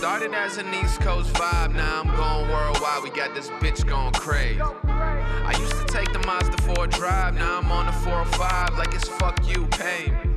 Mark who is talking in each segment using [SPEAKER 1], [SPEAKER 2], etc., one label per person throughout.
[SPEAKER 1] Started as an East Coast vibe, now I'm going worldwide, we got this bitch going crazy. I used to take the Mazda for a drive, now I'm on the 405 like it's fuck you, pay me.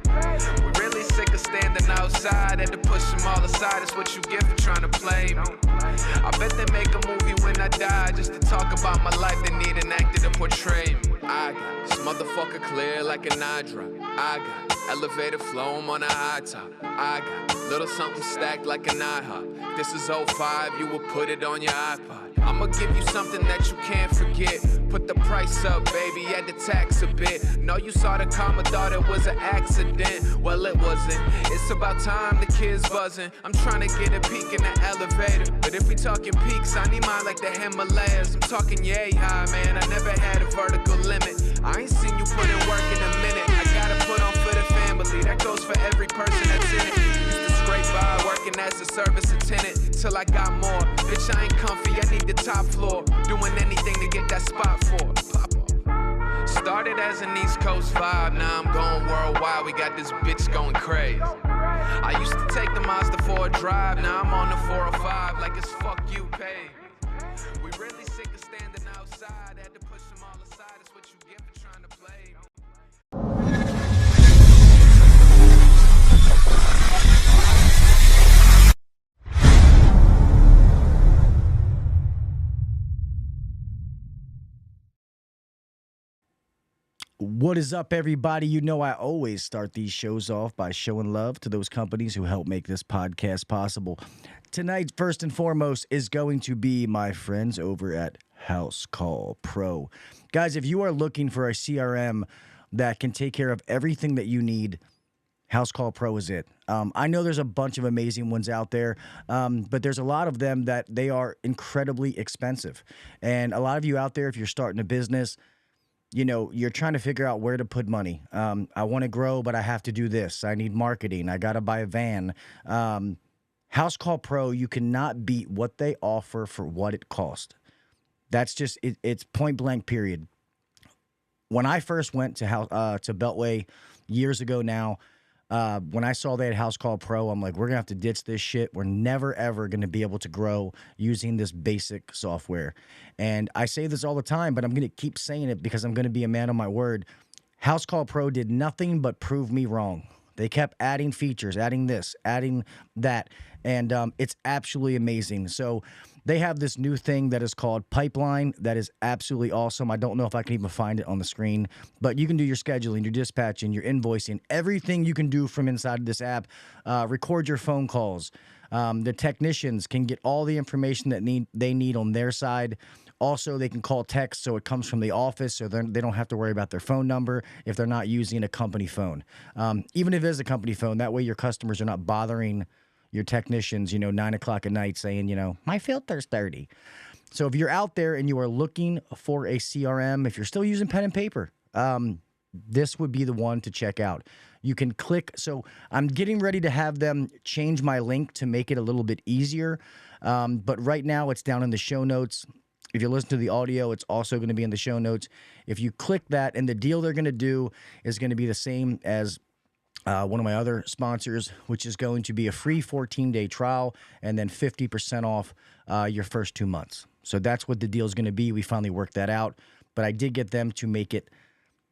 [SPEAKER 1] We really sick of standing outside, had to push them all aside, it's what you get for trying to play me. I bet they make a movie when I die, just to talk about my life, they need an actor to portray me. I got this motherfucker clear like an eye drop. I got elevator flow, I'm on a high top. I got little something stacked like an IHOP. This is 05, you will put it on your iPod. I'ma give you something that you can't forget. Put the price up, baby, add the tax a bit. Know you saw the comma, thought it was an accident. Well, it wasn't. It's about time the kids buzzing. I'm trying to get a peek in the elevator. But if we talking peaks, I need mine like the Himalayas. I'm talking yay high, man, I never had a vertical limit. I ain't seen you put in work in a minute. I gotta put on for the family, that goes for every person that's in it. Used to scrape by, working as a service attendant, till I got more. Bitch, I ain't comfy, I need the top floor. Doing anything to get that spot for. Pop off. Started as an East Coast vibe, now I'm going worldwide, we got this bitch going crazy. I used to take the Mazda for a drive, now I'm on the 405 like it's fuck you, pay. We really sick of standing outside, had to push them all aside, it's what you get for trying to play.
[SPEAKER 2] What is up, everybody? You know I always start these shows off by showing love to those companies who help make this podcast possible. Tonight, first and foremost, is going to be my friends over at HOUSECALL Pro. Guys, if you are looking for a CRM that can take care of everything that you need, HOUSECALL Pro is it. I know there's a bunch of amazing ones out there, but there's a lot of them that they are incredibly expensive. And a lot of you out there, if you're starting a business, you know, you're trying to figure out where to put money. I want to grow, but I have to do this. I need marketing. I got to buy a van. HOUSECALL Pro, you cannot beat what they offer for what it costs. That's just, it's point blank, period. When I first went to Beltway years ago now, when I saw they had HOUSECALL Pro, I'm like, we're going to have to ditch this shit. We're never, ever going to be able to grow using this basic software. And I say this all the time, but I'm going to keep saying it because I'm going to be a man of my word. HOUSECALL Pro did nothing but prove me wrong. They kept adding features, adding this, adding that, and it's absolutely amazing. So they have this new thing that is called Pipeline that is absolutely awesome. I don't know if I can even find it on the screen, but you can do your scheduling, your dispatching, your invoicing, everything you can do from inside of this app. Record your phone calls. The technicians can get all the information that they need on their side. Also, they can call text, so it comes from the office, so they don't have to worry about their phone number if they're not using a company phone. Even if it is a company phone, that way your customers are not bothering your technicians, 9 o'clock at night saying, my filter's dirty. So if you're out there and you are looking for a CRM, if you're still using pen and paper, this would be the one to check out. You can click. So I'm getting ready to have them change my link to make it a little bit easier. But right now it's down in the show notes. If you listen to the audio, it's also going to be in the show notes. If you click that, and the deal they're going to do is going to be the same as one of my other sponsors, which is going to be a free 14-day trial and then 50% off your first 2 months. So that's what the deal is going to be. We finally worked that out, but I did get them to make it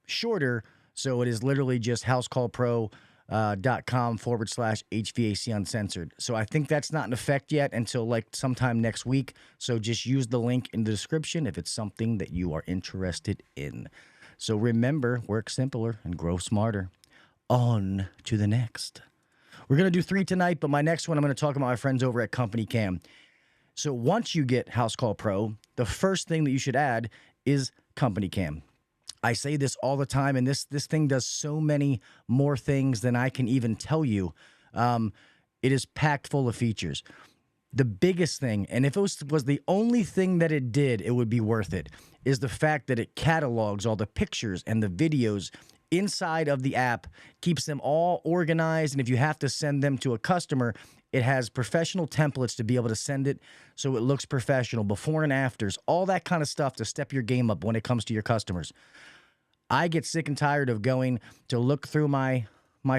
[SPEAKER 2] shorter. So it is literally just housecallpro.com/HVAC Uncensored. So I think that's not in effect yet until like sometime next week. So just use the link in the description if it's something that you are interested in. So remember, work simpler and grow smarter. On to the next. We're going to do 3 tonight, but my next one, I'm going to talk about my friends over at COMPANYCAM. So once you get HOUSECALL Pro, the first thing that you should add is COMPANYCAM. I say this all the time, and this thing does so many more things than I can even tell you. It is packed full of features. The biggest thing, and if it was the only thing that it did, it would be worth it, is the fact that it catalogs all the pictures and the videos inside of the app, keeps them all organized, and if you have to send them to a customer, it has professional templates to be able to send it so it looks professional, before and afters, all that kind of stuff to step your game up when it comes to your customers. I get sick and tired of going to look through my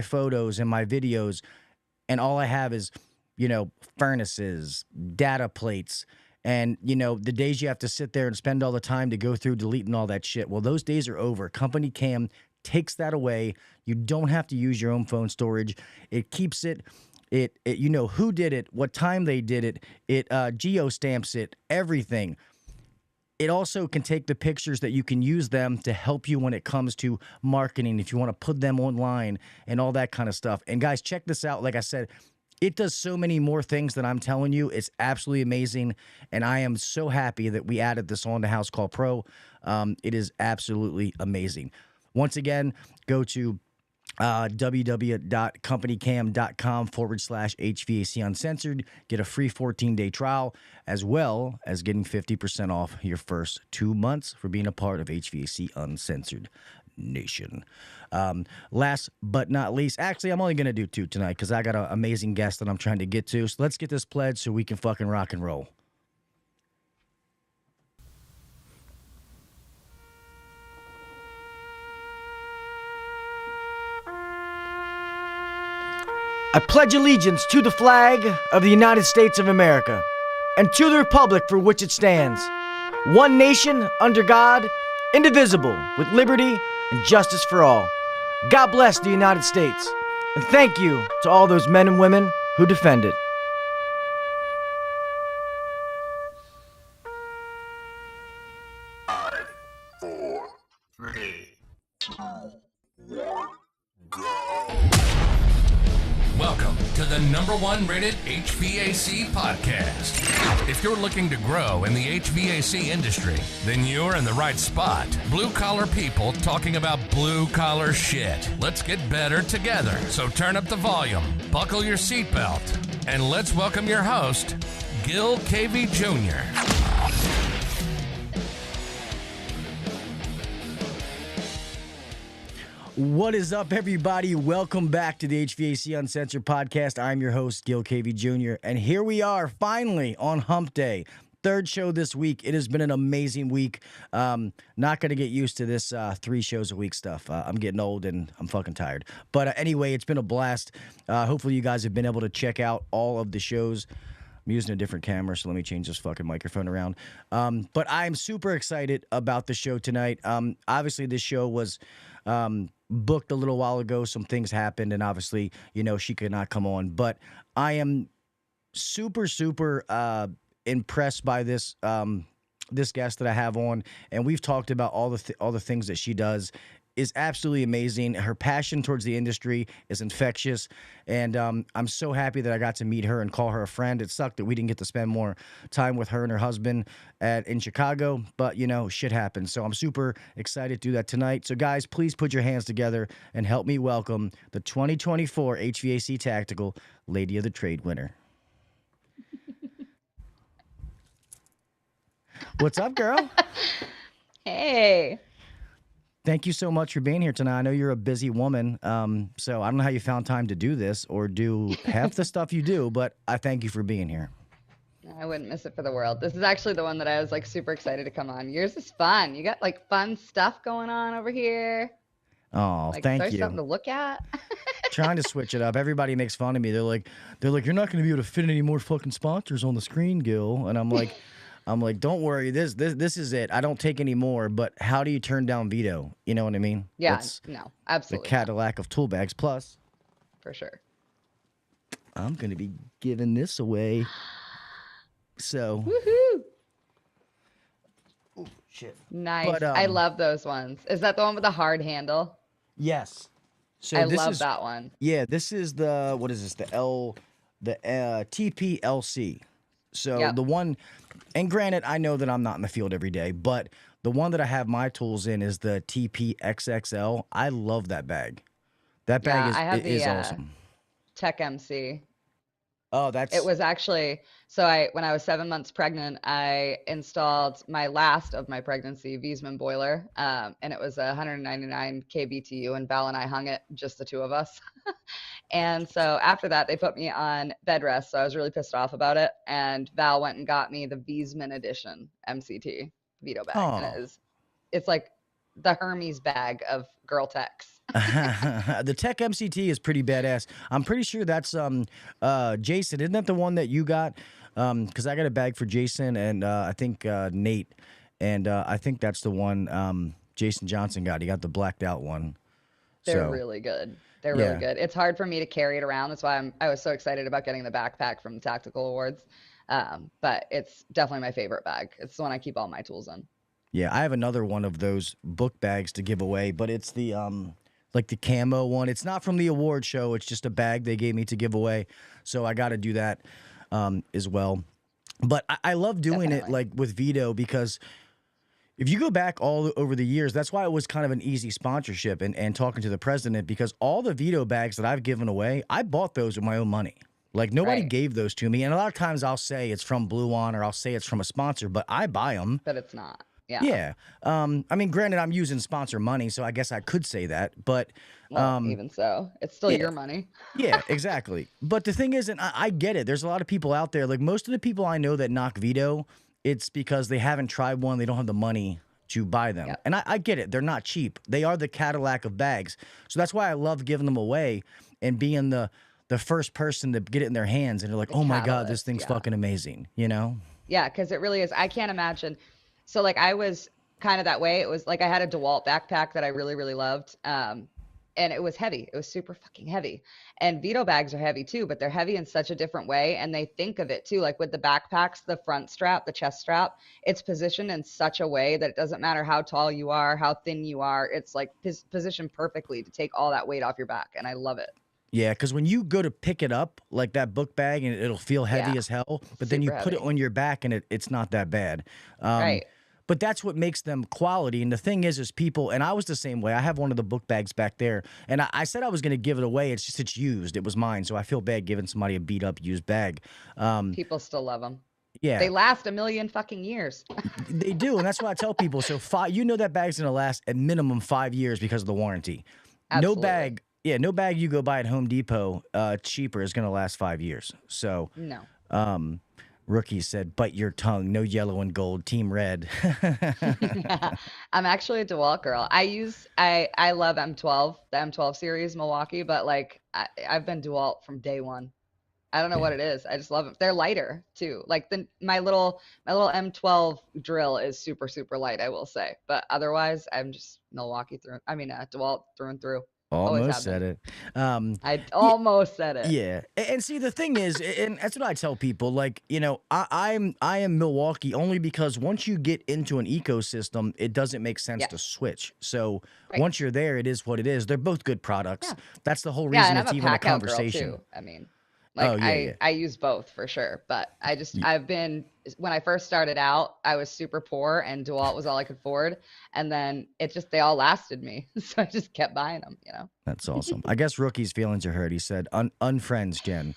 [SPEAKER 2] photos and my videos, and all I have is furnaces, data plates, and, the days you have to sit there and spend all the time to go through deleting all that shit. Well, those days are over. CompanyCam takes that away. You don't have to use your own phone storage. It keeps it. You know who did it, what time they did it. It geo-stamps it, everything. It also can take the pictures that you can use them to help you when it comes to marketing, if you want to put them online and all that kind of stuff. And guys, check this out. Like I said, it does so many more things than I'm telling you. It's absolutely amazing. And I am so happy that we added this on to HOUSECALL Pro. It is absolutely amazing. Once again, go to www.companycam.com/HVAC Uncensored. Get a free 14-day trial, as well as getting 50% off your first 2 months for being a part of HVAC Uncensored Nation. Last but not least, actually, I'm only going to do 2 tonight because I got an amazing guest that I'm trying to get to. So let's get this pledge so we can fucking rock and roll. I pledge allegiance to the flag of the United States of America and to the republic for which it stands, one nation under God, indivisible, with liberty and justice for all. God bless the United States, and thank you to all those men and women who defend it.
[SPEAKER 3] Welcome to the #1 rated HVAC podcast. If you're looking to grow in the HVAC industry, then you're in the right spot. Blue collar people talking about blue collar shit. Let's get better together. So turn up the volume, buckle your seatbelt, and let's welcome your host, Gil KV Jr.
[SPEAKER 2] What is up, everybody? Welcome back to the HVAC Uncensored Podcast. I'm your host, Gil KV Jr., and here we are, finally, on Hump Day. 3rd show this week. It has been an amazing week. Not going to get used to this 3 shows a week stuff. I'm getting old, and I'm fucking tired. But anyway, it's been a blast. Hopefully, you guys have been able to check out all of the shows. I'm using a different camera, so let me change this fucking microphone around. But I'm super excited about the show tonight. Obviously, this show was booked a little while ago. Some things happened, and obviously, she could not come on. But I am super impressed by this this guest that I have on, and we've talked about all the things that she does. Is absolutely amazing. Her passion towards the industry is infectious, and I'm so happy that I got to meet her and call her a friend. It sucked that we didn't get to spend more time with her and her husband in Chicago, but shit happens. So I'm super excited to do that tonight. So guys, please put your hands together and help me welcome the 2024 HVAC Tactical Lady of the Trade winner. What's up, girl?
[SPEAKER 4] Hey.
[SPEAKER 2] Thank you so much for being here tonight. I know you're a busy woman, so I don't know how you found time to do this or do half the stuff you do, but I thank you for being here.
[SPEAKER 4] I wouldn't miss it for the world. This is actually the one that I was super excited to come on. Yours is fun. You got fun stuff going on over here.
[SPEAKER 2] Oh, thank you.
[SPEAKER 4] Something to look at.
[SPEAKER 2] Trying to switch it up. Everybody makes fun of me. They're like, you're not going to be able to fit any more fucking sponsors on the screen, Gil. And I'm like, don't worry. This is it. I don't take any more. But how do you turn down VETO? You know what I mean?
[SPEAKER 4] Yeah. No, absolutely.
[SPEAKER 2] The Cadillac of tool bags. Plus,
[SPEAKER 4] for sure.
[SPEAKER 2] I'm going to be giving this away. So.
[SPEAKER 4] Woohoo!
[SPEAKER 2] Oh shit.
[SPEAKER 4] Nice.
[SPEAKER 2] But,
[SPEAKER 4] I love those ones. Is that the one with the hard handle?
[SPEAKER 2] Yes. So
[SPEAKER 4] I love that one.
[SPEAKER 2] Yeah. This is what is this? The TPLC. So
[SPEAKER 4] Yep.
[SPEAKER 2] The one, and granted, I know that I'm not in the field every day, but the one that I have my tools in is the TPXXL. I love that bag. That bag is awesome.
[SPEAKER 4] Tech MC.
[SPEAKER 2] Oh,
[SPEAKER 4] It was actually, when I was 7 months pregnant, I installed my last of my pregnancy Wiesmann boiler, and it was 199 kBTU, and Val and I hung it, just the 2 of us. And so after that, they put me on bed rest, so I was really pissed off about it, and Val went and got me the Wiesmann edition MCT VETO bag, and it's the Hermes bag of girl techs.
[SPEAKER 2] The Tech MCT is pretty badass. I'm pretty sure that's Jason. Isn't that the one that you got? Because I got a bag for Jason and I think Nate, and I think that's the one Jason Johnson got. He got the blacked out one.
[SPEAKER 4] They're really good. They're really good. It's hard for me to carry it around. That's why I was so excited about getting the backpack from the Tactical Awards. But it's definitely my favorite bag. It's the one I keep all my tools in.
[SPEAKER 2] Yeah, I have another one of those book bags to give away, but it's the like the camo one. It's not from the award show. It's just a bag they gave me to give away. So I got to do that as well. But I love doing it like with VETO, because if you go back all over the years, that's why it was kind of an easy sponsorship and talking to the president, because all the VETO bags that I've given away, I bought those with my own money. Like, nobody gave those to me. And a lot of times I'll say it's from BLUON or I'll say it's from a sponsor, but I buy them.
[SPEAKER 4] But it's not. Yeah.
[SPEAKER 2] Yeah. I mean, granted, I'm using sponsor money, so I guess I could say that. But
[SPEAKER 4] even so, it's still your money.
[SPEAKER 2] Yeah, exactly. But the thing is, and I get it, there's a lot of people out there, like most of the people I know that knock VETO, it's because they haven't tried one. They don't have the money to buy them.
[SPEAKER 4] Yep.
[SPEAKER 2] And I get it. They're not cheap. They are the Cadillac of bags. So that's why I love giving them away and being the first person to get it in their hands. And they're like, oh my God, this thing's fucking amazing, you know?
[SPEAKER 4] Yeah, because it really is. I can't imagine. So like I was kind of that way. It was like I had a DeWalt backpack that I really, really loved. And it was heavy. It was super fucking heavy. And VETO bags are heavy too, but they're heavy in such a different way. And they think of it too, like with the backpacks, the front strap, the chest strap, it's positioned in such a way that it doesn't matter how tall you are, how thin you are. It's like positioned perfectly to take all that weight off your back. And I love it.
[SPEAKER 2] Yeah, because when you go to pick it up, like that book bag, and it'll feel heavy as hell, but then you put it on your back and it's not that bad.
[SPEAKER 4] Right.
[SPEAKER 2] But that's what makes them quality. And the thing is people, and I was the same way. I have one of the book bags back there. And I said I was going to give it away. It's just it's used. It was mine. So I feel bad giving somebody a beat up used bag.
[SPEAKER 4] People still love them.
[SPEAKER 2] Yeah.
[SPEAKER 4] They last a million fucking years.
[SPEAKER 2] They do. And that's what I tell people. So you know that bag's going to last at minimum 5 years because of the warranty.
[SPEAKER 4] Absolutely.
[SPEAKER 2] No bag you go buy at Home Depot cheaper is going to last 5 years. So
[SPEAKER 4] no.
[SPEAKER 2] Rookie said, bite your tongue, no yellow and gold, team red.
[SPEAKER 4] I'm actually a DeWalt girl. I love M12, the M12 series, Milwaukee, but like I've been DeWalt from day one. I don't know what it is. I just love them. They're lighter too. Like my little M12 drill is super, super light, I will say. But otherwise, I'm just DeWalt through and through.
[SPEAKER 2] Almost said it.
[SPEAKER 4] I almost said it.
[SPEAKER 2] Yeah. And see, the thing is, and that's what I tell people, like, you know, I am Milwaukee only because once you get into an ecosystem, it doesn't make sense to switch. So once you're there, it is what it is. They're both good products. Yeah. That's the whole reason it's even a conversation.
[SPEAKER 4] Girl too. I mean, like I use both for sure, but when I first started out, I was super poor and DeWalt was all I could afford. And then they all lasted me. So I just kept buying them, you know?
[SPEAKER 2] That's awesome. I guess Rookie's feelings are hurt. He said, unfriends, Jen.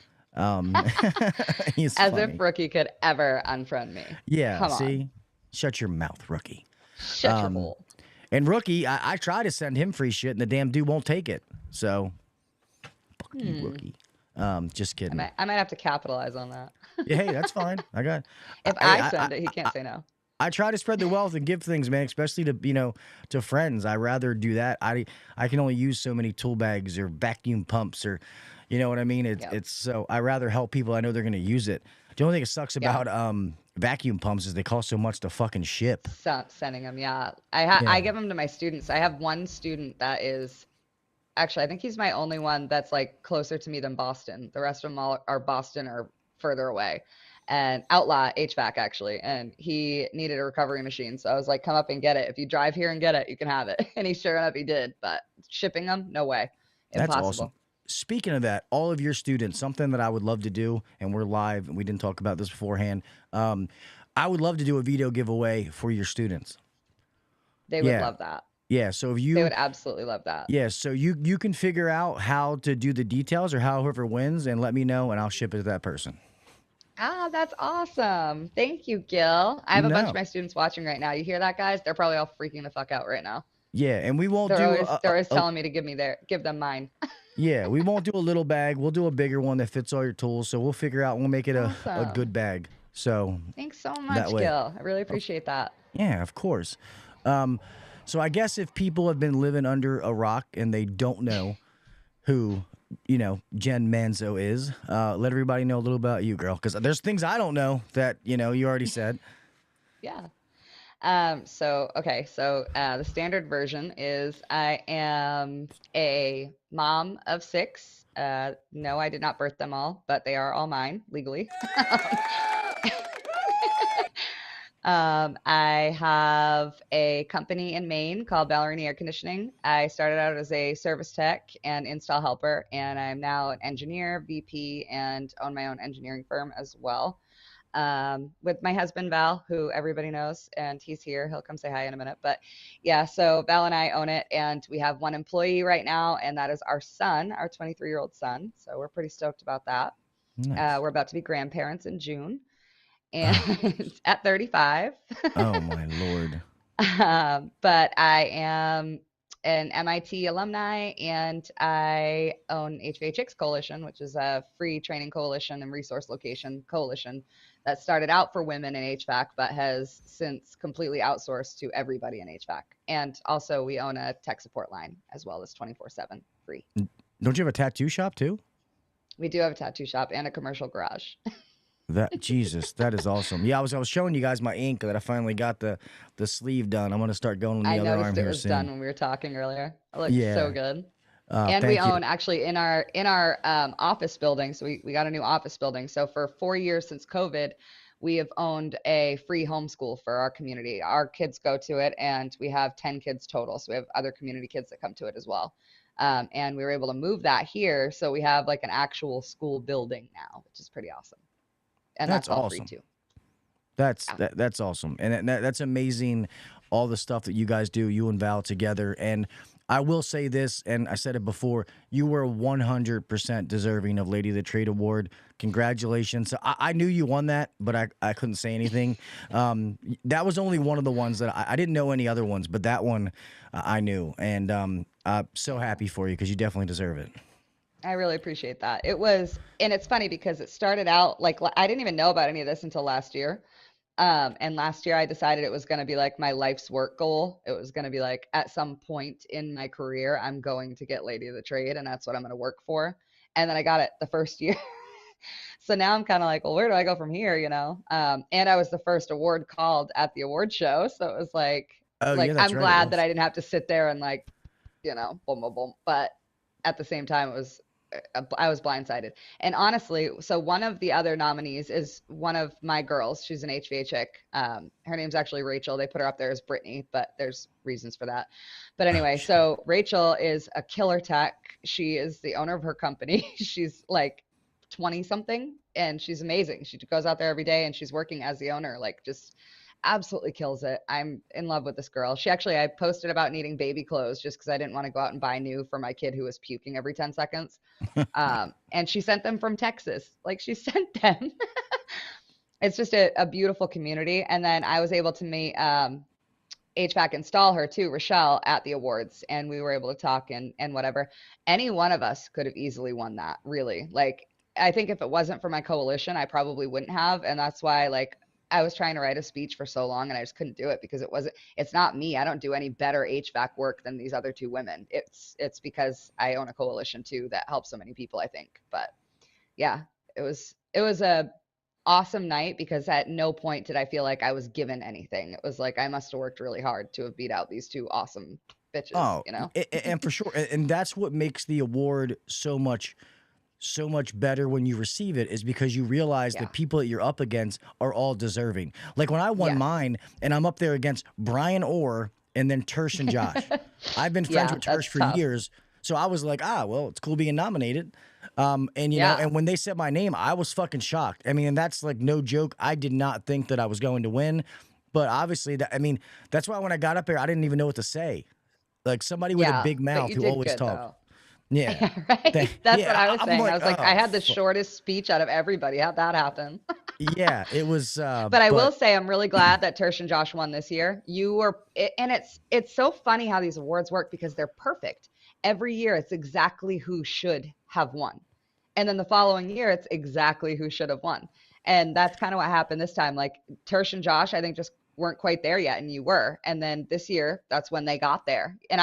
[SPEAKER 2] He's
[SPEAKER 4] As
[SPEAKER 2] funny.
[SPEAKER 4] if Rookie could ever unfriend me.
[SPEAKER 2] Yeah.
[SPEAKER 4] Come
[SPEAKER 2] see,
[SPEAKER 4] on.
[SPEAKER 2] Shut your mouth, Rookie.
[SPEAKER 4] Shut your hole.
[SPEAKER 2] And Rookie, I try to send him free shit and the damn dude won't take it. So fuck you, Rookie. Just kidding.
[SPEAKER 4] I might have to capitalize on that.
[SPEAKER 2] Yeah, hey, that's fine. I got.
[SPEAKER 4] If I send it, he can't say no.
[SPEAKER 2] I try to spread the wealth and give things, man, especially to friends. I rather do that. I can only use so many tool bags or vacuum pumps or, you know what I mean. It's so I rather help people I know they're gonna use it. The only thing that sucks about vacuum pumps is they cost so much to fucking ship.
[SPEAKER 4] Sending them, I give them to my students. I have one student that is. Actually, I think he's my only one that's like closer to me than Boston. The rest of them all are Boston or further away. And Outlaw HVAC actually. And he needed a recovery machine. So I was like, come up and get it. If you drive here and get it, you can have it. And sure enough, he did. But shipping them, no way. Impossible.
[SPEAKER 2] That's awesome. Speaking of that, all of your students, something that I would love to do, and we're live and we didn't talk about this beforehand. I would love to do a VETO giveaway for your students.
[SPEAKER 4] They would love that.
[SPEAKER 2] Yeah, so if
[SPEAKER 4] they would absolutely love that.
[SPEAKER 2] Yeah, so you can figure out how to do the details or whoever wins and let me know and I'll ship it to that person.
[SPEAKER 4] Ah, that's awesome. Thank you, Gil. I have a bunch of my students watching right now. You hear that, guys? They're probably all freaking the fuck out right now.
[SPEAKER 2] Yeah, and we won't
[SPEAKER 4] they're always telling me to give them mine.
[SPEAKER 2] Yeah, we won't do a little bag. We'll do a bigger one that fits all your tools. So we'll figure out, we'll make it a good bag. So
[SPEAKER 4] thanks so much, Gil. I really appreciate that.
[SPEAKER 2] Yeah, of course. So I guess if people have been living under a rock and they don't know who, you know, Jenn Manzo is, let everybody know a little about you, girl. Because there's things I don't know that, you know, you already said.
[SPEAKER 4] Yeah. So the standard version is I am a mom of 6. No, I did not birth them all, but they are all mine legally. I have a company in Maine called Ballerini Air Conditioning. I started out as a service tech and install helper, and I'm now an engineer, VP, and own my own engineering firm as well. With my husband, Val, who everybody knows, and he's here. He'll come say hi in a minute. But yeah, so Val and I own it, and we have one employee right now, and that is our son, our 23-year-old son. So we're pretty stoked about that.
[SPEAKER 2] Nice.
[SPEAKER 4] We're about to be grandparents in June, and at 35.
[SPEAKER 2] Oh, my Lord.
[SPEAKER 4] But I am an MIT alumni, and I own HVAChicks Coalition, which is a free training coalition and resource location coalition that started out for women in HVAC, but has since completely outsourced to everybody in HVAC. And also we own a tech support line as well as 24/7 free.
[SPEAKER 2] Don't you have a tattoo shop too?
[SPEAKER 4] We do have a tattoo shop and a commercial garage.
[SPEAKER 2] Jesus, that is awesome. Yeah, I was showing you guys my ink that I finally got the sleeve done. I'm gonna start going on the other arm
[SPEAKER 4] noticed it
[SPEAKER 2] here
[SPEAKER 4] was
[SPEAKER 2] soon.
[SPEAKER 4] done when we were talking earlier. It looks
[SPEAKER 2] Yeah.
[SPEAKER 4] so good. And we own actually in our office building. So we got a new office building. So for 4 years since COVID, we have owned a free homeschool for our community. Our kids go to it, and we have 10 kids total. So we have other community kids that come to it as well. And we were able to move that here. So we have like an actual school building now, which is pretty awesome. And that's all
[SPEAKER 2] awesome.
[SPEAKER 4] free too.
[SPEAKER 2] That's awesome. And that's amazing, all the stuff that you guys do, you and Val together. And I will say this, and I said it before, you were 100% deserving of Lady of the Trade Award. Congratulations. I knew you won that, but I couldn't say anything. That was only one of the ones that I didn't know any other ones, but that one I knew. And I'm so happy for you because you definitely deserve it.
[SPEAKER 4] I really appreciate that. It was, and it's funny because it started out like I didn't even know about any of this until last year. And last year I decided it was going to be like my life's work goal. It was going to be like at some point in my career, I'm going to get Lady of the Trade, and that's what I'm going to work for. And then I got it the first year. So now I'm kind of like, well, where do I go from here? You know? And I was the first award called at the award show. So it was like,
[SPEAKER 2] Oh, yeah, that's
[SPEAKER 4] I'm
[SPEAKER 2] right,
[SPEAKER 4] glad that I didn't have to sit there and like, you know, boom, boom, boom. But at the same time, I was blindsided. And honestly, so one of the other nominees is one of my girls. She's an HVAC chick. Her name's actually Rachel. They put her up there as Brittany, but there's reasons for that. But anyway, so Rachel is a killer tech. She is the owner of her company. She's like 20 something and she's amazing. She goes out there every day and she's working as the owner, like just absolutely kills it. I'm in love with this girl. I posted about needing baby clothes just because I didn't want to go out and buy new for my kid who was puking every 10 seconds. And she sent them from Texas. Like she sent them. It's just a beautiful community. And then I was able to meet HVAC install her too, Rochelle, at the awards. And we were able to talk and whatever. Any one of us could have easily won that, really. Like, I think if it wasn't for my coalition, I probably wouldn't have. And that's why, like, I was trying to write a speech for so long and I just couldn't do it because it's not me. I don't do any better HVAC work than these other two women. It's because I own a coalition too that helps so many people, I think. But yeah, it was a awesome night because at no point did I feel like I was given anything. It was like I must have worked really hard to have beat out these two awesome bitches, you know?
[SPEAKER 2] And for sure. And that's what makes the award so much better when you receive it, is because you realize the people that you're up against are all deserving. Like when I won mine and I'm up there against Brian Orr and then Tersh and Josh. I've been friends with Tersh for years. So I was like, well, it's cool being nominated. And you know, and when they said my name, I was fucking shocked. I mean, and that's like no joke. I did not think that I was going to win, but obviously that's why when I got up there, I didn't even know what to say. Like somebody with a big mouth who always talked. Yeah.
[SPEAKER 4] Right. That's what I was saying. I was like, I had the shortest speech out of everybody. How'd that happen?
[SPEAKER 2] Yeah, it was.
[SPEAKER 4] But I will say, I'm really glad that Tersh and Josh won this year. And it's so funny how these awards work because they're perfect. Every year, it's exactly who should have won. And then the following year, it's exactly who should have won. And that's kind of what happened this time. Like Tersh and Josh, I think just weren't quite there yet, and you were. And then this year, that's when they got there. And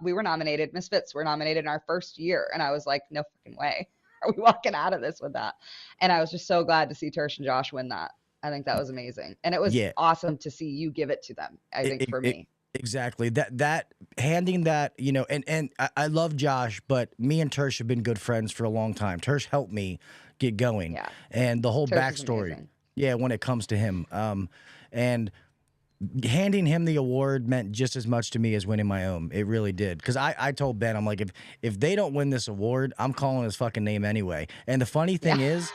[SPEAKER 4] we were nominated. Misfits were nominated in our first year, and I was like, no fucking way are we walking out of this with that. And I was just so glad to see Tersh and Josh win that. I think that was amazing, and it was awesome to see you give it to them. I think for me.
[SPEAKER 2] Exactly. That handing that, you know, and I love Josh, but me and Tersh have been good friends for a long time. Tersh helped me get going.
[SPEAKER 4] Yeah.
[SPEAKER 2] And the whole backstory. Yeah, when it comes to him. And handing him the award meant just as much to me as winning my own. It really did. Because I told Ben, I'm like, if they don't win this award, I'm calling his fucking name anyway. And the funny thing is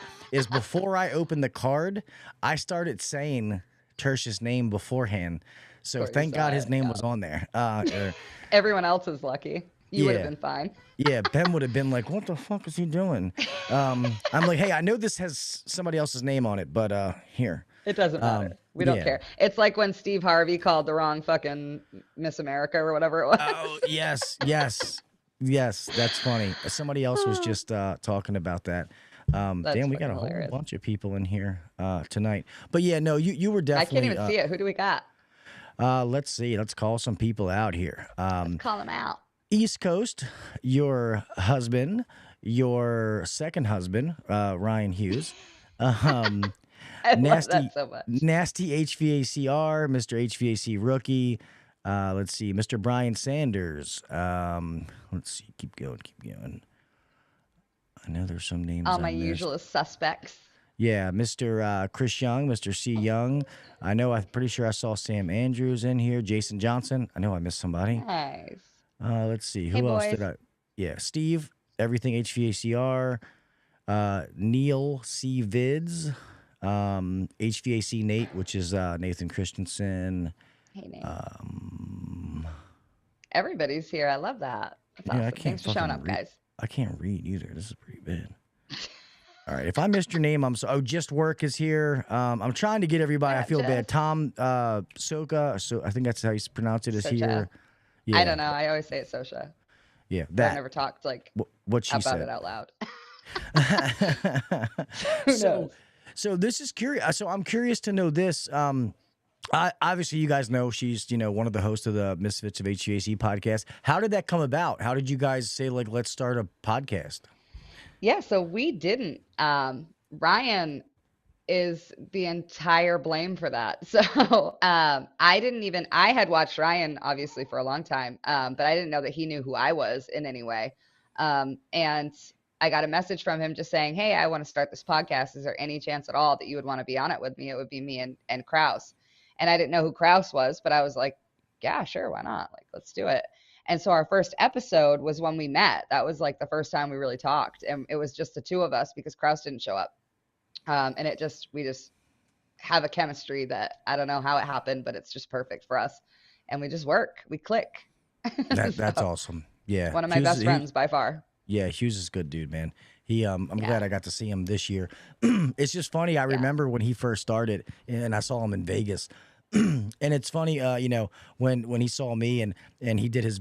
[SPEAKER 2] before I opened the card, I started saying Tersh's name beforehand. So thank God his name was on there.
[SPEAKER 4] Everyone else is lucky. You would have been fine.
[SPEAKER 2] Yeah, Ben would have been like, what the fuck is he doing? I'm like, hey, I know this has somebody else's name on it, but here.
[SPEAKER 4] It doesn't matter. We don't care. It's like when Steve Harvey called the wrong fucking Miss America or whatever it was.
[SPEAKER 2] Oh, yes. That's funny. Somebody else was just talking about that. Damn, we got a whole bunch of people in here tonight. But yeah, no, you were definitely.
[SPEAKER 4] I can't even see it. Who do we got?
[SPEAKER 2] Let's see. Let's call some people out here.
[SPEAKER 4] Let's call them out.
[SPEAKER 2] East Coast, your husband, your second husband, Ryan Hughes. Nasty,
[SPEAKER 4] so much.
[SPEAKER 2] Nasty HVACR, Mr. HVAC Rookie. Let's see, Mr. Brian Sanders. Let's see, keep going. I know there's some names.
[SPEAKER 4] All my usual suspects.
[SPEAKER 2] Yeah, Mr. Chris Young, Mr. C. Young. I'm pretty sure I saw Sam Andrews in here. Jason Johnson. I know I missed somebody.
[SPEAKER 4] Nice.
[SPEAKER 2] Let's see. Who else did I? Yeah, Steve, Everything HVACR. Neil C. Vids. HVAC Nate, which is Nathan Christensen.
[SPEAKER 4] Hey, Nate. Everybody's here. I love that. That's awesome. Thanks for showing up, guys.
[SPEAKER 2] I can't read either. This is pretty bad. All right. If I missed your name, I'm sorry. Oh, Just Work is here. I'm trying to get everybody.
[SPEAKER 4] Yeah,
[SPEAKER 2] I feel bad. Tom Soka. So I think that's how you pronounce it. Is
[SPEAKER 4] Socha.
[SPEAKER 2] here. Yeah.
[SPEAKER 4] I don't know. I always say it's Sosha.
[SPEAKER 2] Yeah.
[SPEAKER 4] I've never talked
[SPEAKER 2] what she
[SPEAKER 4] about
[SPEAKER 2] said.
[SPEAKER 4] it out loud.
[SPEAKER 2] Who knows? So this is curious. So I'm curious to know this. Obviously, you guys know she's, one of the hosts of the Misfits of HVAC podcast. How did that come about? How did you guys say, let's start a podcast?
[SPEAKER 4] Yeah, so we didn't. Ryan is the entire blame for that. So I had watched Ryan, obviously, for a long time, but I didn't know that he knew who I was in any way. And I got a message from him just saying, hey, I want to start this podcast. Is there any chance at all that you would want to be on it with me? It would be me and Kraus. And I didn't know who Kraus was, but I was like, yeah, sure, why not? Let's do it. And so our first episode was when we met. That was the first time we really talked. And it was just the two of us because Kraus didn't show up. And we just have a chemistry that I don't know how it happened, but it's just perfect for us. And we just work. We click.
[SPEAKER 2] That's awesome. Yeah.
[SPEAKER 4] One of my best friends by far.
[SPEAKER 2] Yeah, Hughes is a good dude, man. I'm glad I got to see him this year. It's just funny. I remember when he first started, and I saw him in Vegas. And it's funny, when he saw me and he did his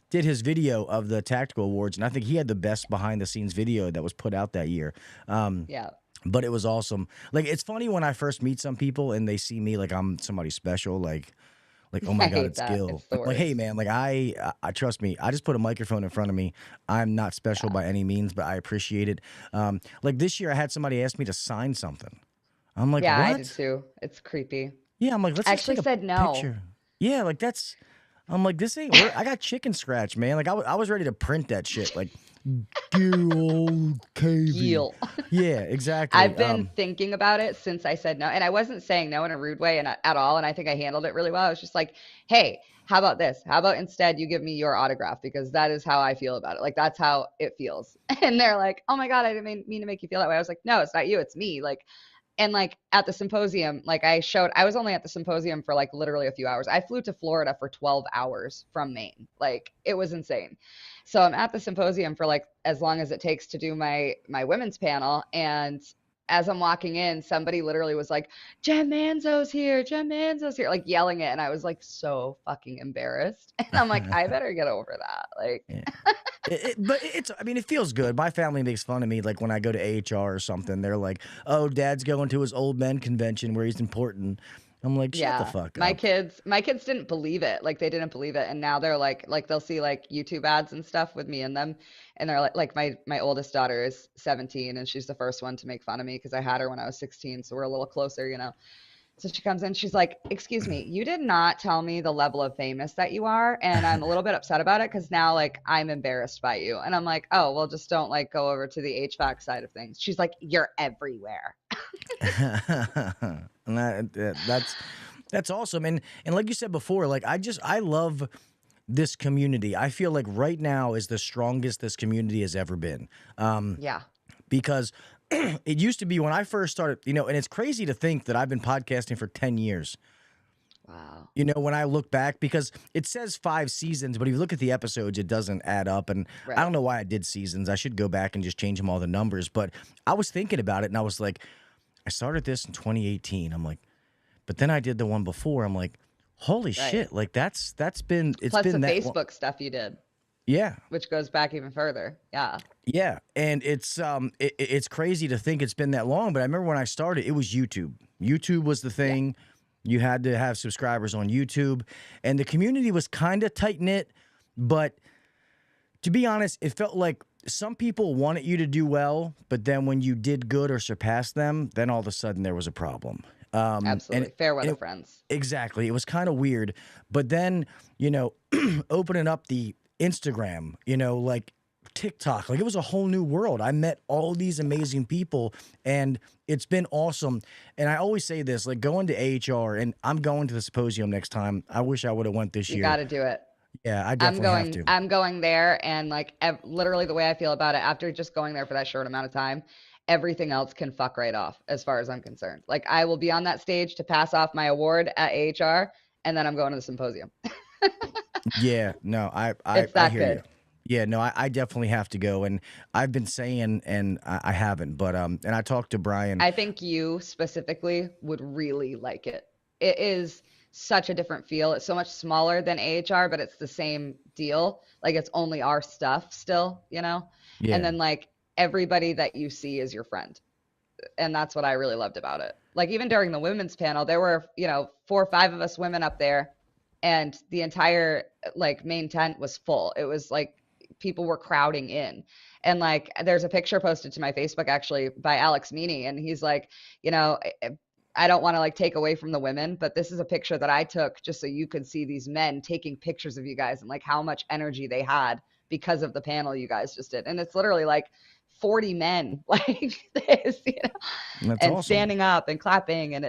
[SPEAKER 2] did his video of the Tactical Awards, and I think he had the best behind the scenes video that was put out that year. But it was awesome. It's funny when I first meet some people and they see me like I'm somebody special, like oh my God, it's Gil. Hey man, I trust me. I just put a microphone in front of me. I'm not special by any means, but I appreciate it. This year I had somebody ask me to sign something. I'm like,
[SPEAKER 4] yeah,
[SPEAKER 2] what?
[SPEAKER 4] I did too. It's creepy.
[SPEAKER 2] Yeah, I'm like, let's
[SPEAKER 4] actually
[SPEAKER 2] just
[SPEAKER 4] said no.
[SPEAKER 2] Picture. Yeah, I'm like, this ain't work. I got chicken scratch, man. I was ready to print that shit. Gil. Yeah, exactly.
[SPEAKER 4] I've been thinking about it since I said no. And I wasn't saying no in a rude way at all. And I think I handled it really well. I was just like, hey, how about this? How about instead you give me your autograph? Because that is how I feel about it. That's how it feels. And they're like, oh my God, I didn't mean to make you feel that way. I was like, no, it's not you. It's me. And at the symposium, I was only at the symposium for literally a few hours. I flew to Florida for 12 hours from Maine. It was insane. So I'm at the symposium for as long as it takes to do my women's panel. And as I'm walking in, somebody literally was like, Jenn Manzo's here, yelling it. And I was so fucking embarrassed. And I'm like, I better get over that.
[SPEAKER 2] Yeah. But it feels good. My family makes fun of me when I go to AHR or something. They're like, oh, Dad's going to his old men convention where he's important. I'm like, shut the
[SPEAKER 4] Yeah.
[SPEAKER 2] fuck
[SPEAKER 4] My
[SPEAKER 2] up.
[SPEAKER 4] kids didn't believe it. Like they didn't believe it. And now they're like they'll see like YouTube ads and stuff with me in them. And they're like my oldest daughter is 17 and she's the first one to make fun of me because I had her when I was 16. So we're a little closer, you know. So she comes in, she's like, "Excuse me, you did not tell me the level of famous that you are, and I'm a little bit upset about it because now like I'm embarrassed by you." And I'm like, "Oh, well, just don't like go over to the HVAC side of things." She's like, "You're everywhere."
[SPEAKER 2] And that's awesome. And like you said before, like I love this community. I feel like right now is the strongest this community has ever been.
[SPEAKER 4] Yeah.
[SPEAKER 2] Because it used to be when I first started, you know, and it's crazy to think that I've been podcasting for 10 years.
[SPEAKER 4] Wow.
[SPEAKER 2] You know, when I look back, because it says 5 seasons, but if you look at the episodes, it doesn't add up. And
[SPEAKER 4] Right.
[SPEAKER 2] I don't know why I did seasons. I should go back and just change them all the numbers. But I was thinking about it and I was like, I started this in 2018. I'm like, but then I did the one before. I'm like, holy
[SPEAKER 4] Right.
[SPEAKER 2] shit. Like it's been
[SPEAKER 4] Plus
[SPEAKER 2] been
[SPEAKER 4] the
[SPEAKER 2] that
[SPEAKER 4] Facebook stuff you did,
[SPEAKER 2] Yeah.
[SPEAKER 4] which goes back even further. Yeah.
[SPEAKER 2] Yeah, and it's crazy to think it's been that long, but I remember when I started, it was YouTube. YouTube was the thing. You had to have subscribers on YouTube, and the community was kind of tight-knit, but to be honest, it felt like some people wanted you to do well, but then when you did good or surpassed them, then all of a sudden there was a problem.
[SPEAKER 4] Absolutely. Fair weather
[SPEAKER 2] it-
[SPEAKER 4] friends.
[SPEAKER 2] Exactly. It was kind of weird, but then, you know, opening up the Instagram, you know, like TikTok, like it was a whole new world. I met all these amazing people and it's been awesome. And I always say this, like going to AHR, and I'm going to the symposium next time. I wish I would have went this
[SPEAKER 4] You
[SPEAKER 2] year.
[SPEAKER 4] got to do it.
[SPEAKER 2] Yeah, I definitely have to.
[SPEAKER 4] I'm going there, and like literally the way I feel about it after just going there for that short amount of time, everything else can fuck right off as far as I'm concerned. Like I will be on that stage to pass off my award at AHR, and then I'm going to the symposium.
[SPEAKER 2] Yeah, no, I
[SPEAKER 4] It's that
[SPEAKER 2] hear
[SPEAKER 4] good.
[SPEAKER 2] you. Yeah, no, I definitely have to go, and I've been saying, and I haven't, but and I talked to Brian.
[SPEAKER 4] I think you specifically would really like it. It is such a different feel. It's so much smaller than AHR, but it's the same deal. Like it's only our stuff still, you know?
[SPEAKER 2] Yeah.
[SPEAKER 4] And then like everybody that you see is your friend. And that's what I really loved about it. Like even during the women's panel, there were, you know, 4 or 5 of us women up there, and the entire like main tent was full. It was like people were crowding in. And like there's a picture posted to my Facebook actually by Alex Meany, and he's like, you know, I don't want to like take away from the women, but this is a picture that I took just so you could see these men taking pictures of you guys and like how much energy they had because of the panel you guys just did. And it's literally like 40 men like this, you know,
[SPEAKER 2] That's
[SPEAKER 4] and
[SPEAKER 2] awesome.
[SPEAKER 4] standing up and clapping. And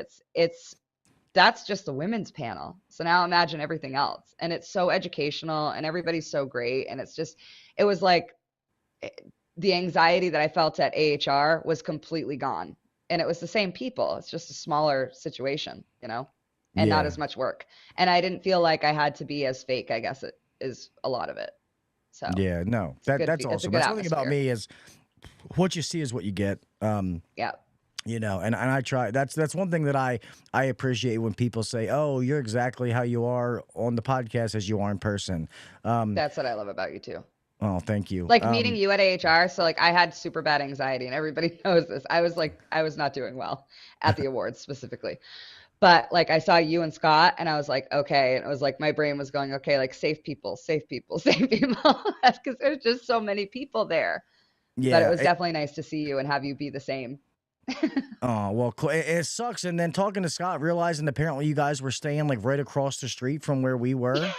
[SPEAKER 4] that's just the women's panel. So now imagine everything else. And it's so educational and everybody's so great. And it was like the anxiety that I felt at AHR was completely gone. And it was the same people. It's just a smaller situation, you know, and not
[SPEAKER 2] Yeah.
[SPEAKER 4] as much work. And I didn't feel like I had to be as fake, I guess it is a lot of it. So
[SPEAKER 2] Yeah, no,
[SPEAKER 4] good
[SPEAKER 2] that's
[SPEAKER 4] fe- it's a
[SPEAKER 2] awesome.
[SPEAKER 4] good
[SPEAKER 2] That's one thing about
[SPEAKER 4] atmosphere.
[SPEAKER 2] me is what you see is what you get.
[SPEAKER 4] yeah.
[SPEAKER 2] You know, and I try. That's one thing that I appreciate when people say, "Oh, you're exactly how you are on the podcast as you are in person."
[SPEAKER 4] That's what I love about you too.
[SPEAKER 2] Oh, thank you.
[SPEAKER 4] Like meeting you at AHR. So like I had super bad anxiety and everybody knows this. I was not doing well at the awards specifically. But like I saw you and Scott and I was like, okay. And it was like my brain was going, okay, like safe people, safe people, safe people. That's because there's just so many people there.
[SPEAKER 2] Yeah.
[SPEAKER 4] But it was definitely nice to see you and have you be the same.
[SPEAKER 2] Oh, well, it sucks. And then talking to Scott, realizing apparently you guys were staying like right across the street from where we were.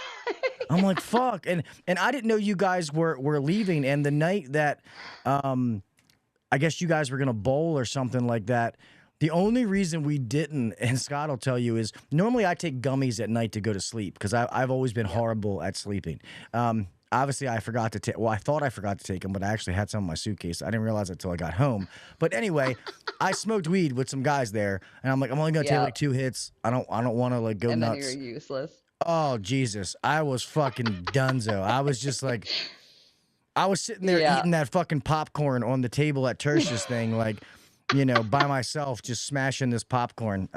[SPEAKER 2] I'm like, fuck. And I didn't know you guys were leaving. And the night that I guess you guys were gonna bowl or something like that. The only reason we didn't, and Scott will tell you, is normally I take gummies at night to go to sleep because I've always been horrible at sleeping. Obviously, I forgot to take. Well, I thought I forgot to take them, but I actually had some in my suitcase. I didn't realize it until I got home. But anyway, I smoked weed with some guys there, and I'm like, I'm only gonna take
[SPEAKER 4] Yeah.
[SPEAKER 2] like 2 hits. I don't want to like go
[SPEAKER 4] And then
[SPEAKER 2] nuts.
[SPEAKER 4] you're useless.
[SPEAKER 2] Oh Jesus, I was fucking dunzo. I was just like, I was sitting there
[SPEAKER 4] Yeah.
[SPEAKER 2] eating that fucking popcorn on the table at Tertius thing, like, you know, by myself, just smashing this popcorn.